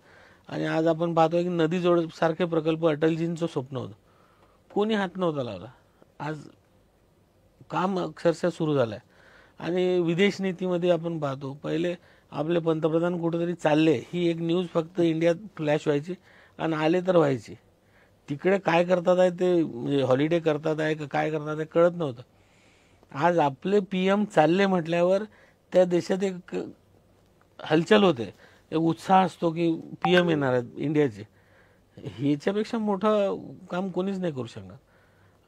आणि आज आपण पाहतोय की नदी जोड सारखे प्रकल्प अटलजींचं स्वप्न होतं, कोणी हात नव्हता लावला. आज काम अक्षरशः सुरू झालं आहे. आणि विदेश नीतीमध्ये आपण पाहतो, पहिले आपले पंतप्रधान कुठेतरी चालले, ही एक न्यूज फक्त इंडियात फ्लॅश व्हायची आणि आले तर व्हायची. तिकडे काय करतात आहे ते, म्हणजे हॉलिडे करतात आहे का काय करतात आहे कळत नव्हतं. आज आपले PM चालले म्हटल्यावर त्या देशात एक हलचल होते, एक उत्साह असतो की PM येणार आहेत इंडियाचे. ह्याच्यापेक्षा मोठं काम कोणीच नाही करू शकणार.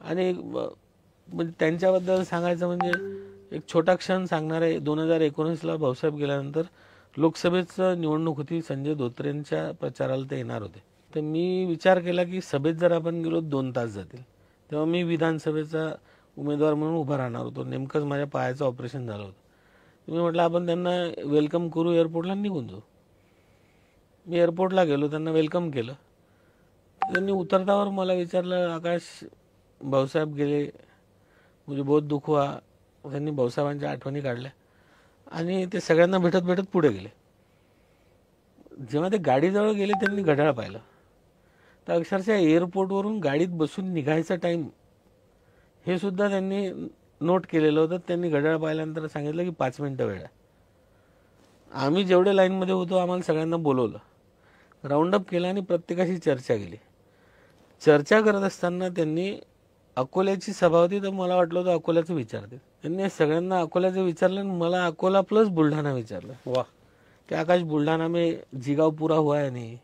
आणि म्हणजे त्यांच्याबद्दल सांगायचं म्हणजे एक छोटा क्षण सांगणार आहे. 2019ला भाऊसाहेब गेल्यानंतर लोकसभेचं निवडणूक होती, संजय धोत्रेंच्या प्रचाराला ते येणार होते. तर मी विचार केला की सभेत जर आपण गेलो 2 तास जातील. तेव्हा मी विधानसभेचा उमेदवार म्हणून उभा राहणार होतो. नेमकंच माझ्या पायाचं ऑपरेशन झालं होतं. मी म्हटलं आपण त्यांना वेलकम करू, एअरपोर्टला निघून जाऊ. मी एअरपोर्टला गेलो, त्यांना वेलकम केलं. त्यांनी उतरतावर मला विचारलं, आकाश भाऊसाहेब गेले, मुझे बहुत दुःख हुआ. त्यांनी भाऊसाहेबांच्या आठवणी काढल्या आणि ते सगळ्यांना भेटत भेटत पुढे गेले. जेव्हा ते गाडीजवळ गेले त्यांनी घड्याळ पाहिलं, तर अक्षरशः एअरपोर्टवरून गाडीत बसून निघायचा टाईम हे सुद्धा त्यांनी नोट केलेलं होतं. त्यांनी घड्याळ पाहिल्यानंतर सांगितलं की 5 मिनिटं वेळ आहे. आम्ही जेवढे लाईनमध्ये होतो आम्हाला सगळ्यांना बोलवलं, राऊंड अप केलं आणि प्रत्येकाशी चर्चा केली. चर्चा करत असताना त्यांनी अकोल्याची सभा होती, तर मला वाटलं होतं अकोल्याचं विचारते. त्यांनी सगळ्यांना अकोल्याचं विचारलं आणि मला अकोला प्लस बुलढाणा विचारलं. वाह. कि आकाश, बुलढाना में जिगाव पूरा हुआ है नहीं,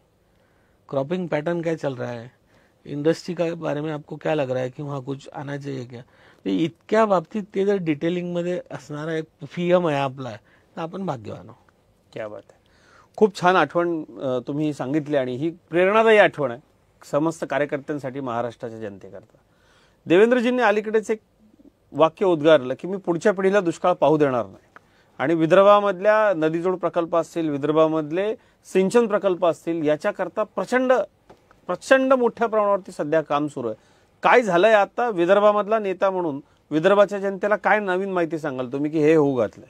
क्रॉपिंग पैटर्न क्या चल रहा है, इंडस्ट्री का बारे में आपको क्या लग रहा है की वहाँ कुछ आना चाहिए क्या. ते इतक्या बाबतीत ते जर डिटेलिंगमध्ये असणारा एक पीएम आहे आपला, तर आपण भाग्यवान आहोत. क्या बात आहे. खूप छान आठवण तुम्ही सांगितली आणि ही प्रेरणादायी आठवण आहे समस्त कार्यकर्त्यांसाठी, महाराष्ट्राच्या जनतेकरता. देवेंद्रजींनी अलीकडेच एक वाक्य उद्गारलं की मी पुढच्या पिढीला दुष्काळ पाहू देणार नाही. आणि विदर्भामधल्या नदीजोड प्रकल्प असतील, विदर्भामधले सिंचन प्रकल्प असतील, याच्याकरता प्रचंड मोठ्या प्रमाणावरती सध्या काम सुरू आहे. काय झालंय आता, विदर्भामधला नेता म्हणून विदर्भाच्या जनतेला काय नवीन माहिती सांगाल तुम्ही की हे होऊ घातलंय?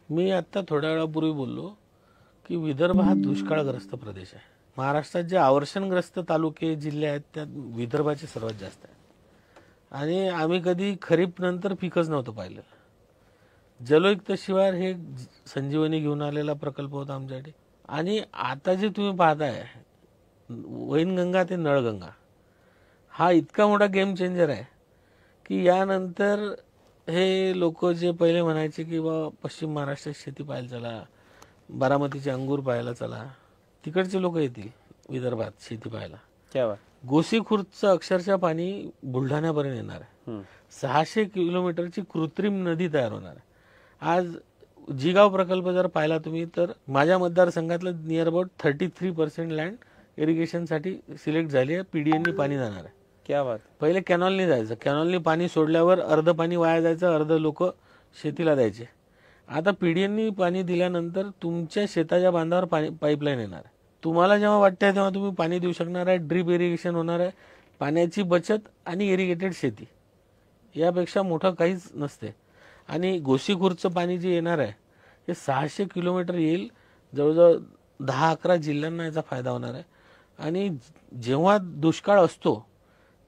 मी आता थोड्या वेळापूर्वी बोललो की विदर्भ हा दुष्काळग्रस्त प्रदेश आहे. महाराष्ट्रात जे आवर्षणग्रस्त तालुके जिल्हे आहेत त्यात विदर्भाचे सर्वात जास्त आहे. आणि आम्ही कधी खरीप नंतर पिकच नव्हतं पाहिलं. जलयुक्त शिवार हे संजीवनी घेऊन आलेला प्रकल्प होता आमच्याकडे. आणि आता जे तुम्ही पाहताय वैनगंगा ते नळगंगा, हा इतका मोठा गेम चेंजर आहे की यानंतर हे लोक जे पहिले म्हणायचे की बा पश्चिम महाराष्ट्रात शेती पाहायला चला, बारामतीचे अंगूर पाहायला चला, तिकडचे लोक येतील विदर्भात शेती पाहायला. क्या बात. गोसीखुर्दचं अक्षरशः पाणी बुलढाण्यापर्यंत येणार आहे. 600 किलोमीटरची कृत्रिम नदी तयार होणार आहे. आज जिगाव प्रकल्प जर पाहिला तुम्ही तर माझ्या मतदारसंघातलं नियर अबाउट 33% लँड इरिगेशनसाठी सिलेक्ट झाली आहे. पीडीएननी पाणी जाणार आहे. क्या बात. पहिले कॅनॉलनी जायचं, कॅनॉलनी पाणी सोडल्यावर अर्ध पाणी वाया जायचं, अर्ध लोक शेतीला द्यायचे. आता पीडीएननी पाणी दिल्यानंतर तुमच्या शेताच्या बांधावर पाईपलाईन येणार आहे. तुम्हाला जेव्हा वाटतंय तेव्हा तुम्ही पाणी देऊ शकणार आहे. ड्रीप इरिगेशन होणार आहे. पाण्याची बचत आणि इरिगेटेड शेती यापेक्षा मोठं काहीच नसते. आणि गोसीखुर्दचं पाणी जे येणार आहे हे 600 किलोमीटर येईल. जवळजवळ 10-11 जिल्ह्यांना याचा फायदा होणार आहे. आणि जेव्हा दुष्काळ असतो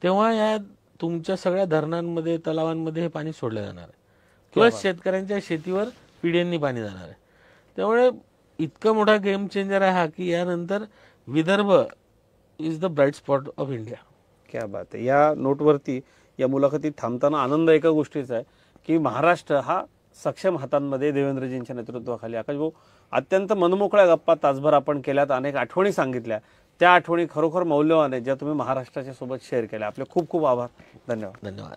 तेव्हा या तुमच्या सगळ्या धरणांमध्ये, तलावांमध्ये हे पाणी सोडलं जाणार आहे. प्लस शेतकऱ्यांच्या शेतीवर पीडीएननी पाणी जाणार आहे. त्यामुळे इतका मोठा गेम चेंजर आहे हा की यानंतर Vidarbha is the bright spot of India. क्या बात आहे. या नोटवरती या मुलाखतीत थांबताना आनंद एका गोष्टीचा आहे की महाराष्ट्र हा सक्षम हातांमध्ये देवेंद्रजींच्या नेतृत्वाखाली. आकाश भाऊ, अत्यंत मनमोकळ्या गप्पा तासभर आपण केल्यात, अनेक आठवणी सांगितल्या. त्या आठवणी खरोखर मौल्यवान आहेत ज्या तुम्ही महाराष्ट्राच्या सोबत शेअर केल्या. आपले खूप खूप आभार. धन्यवाद. धन्यवाद.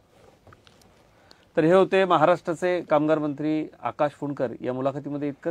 तर हे होते महाराष्ट्राचे कामगार मंत्री आकाश फुंडकर. या मुलाखतीमध्ये इतकं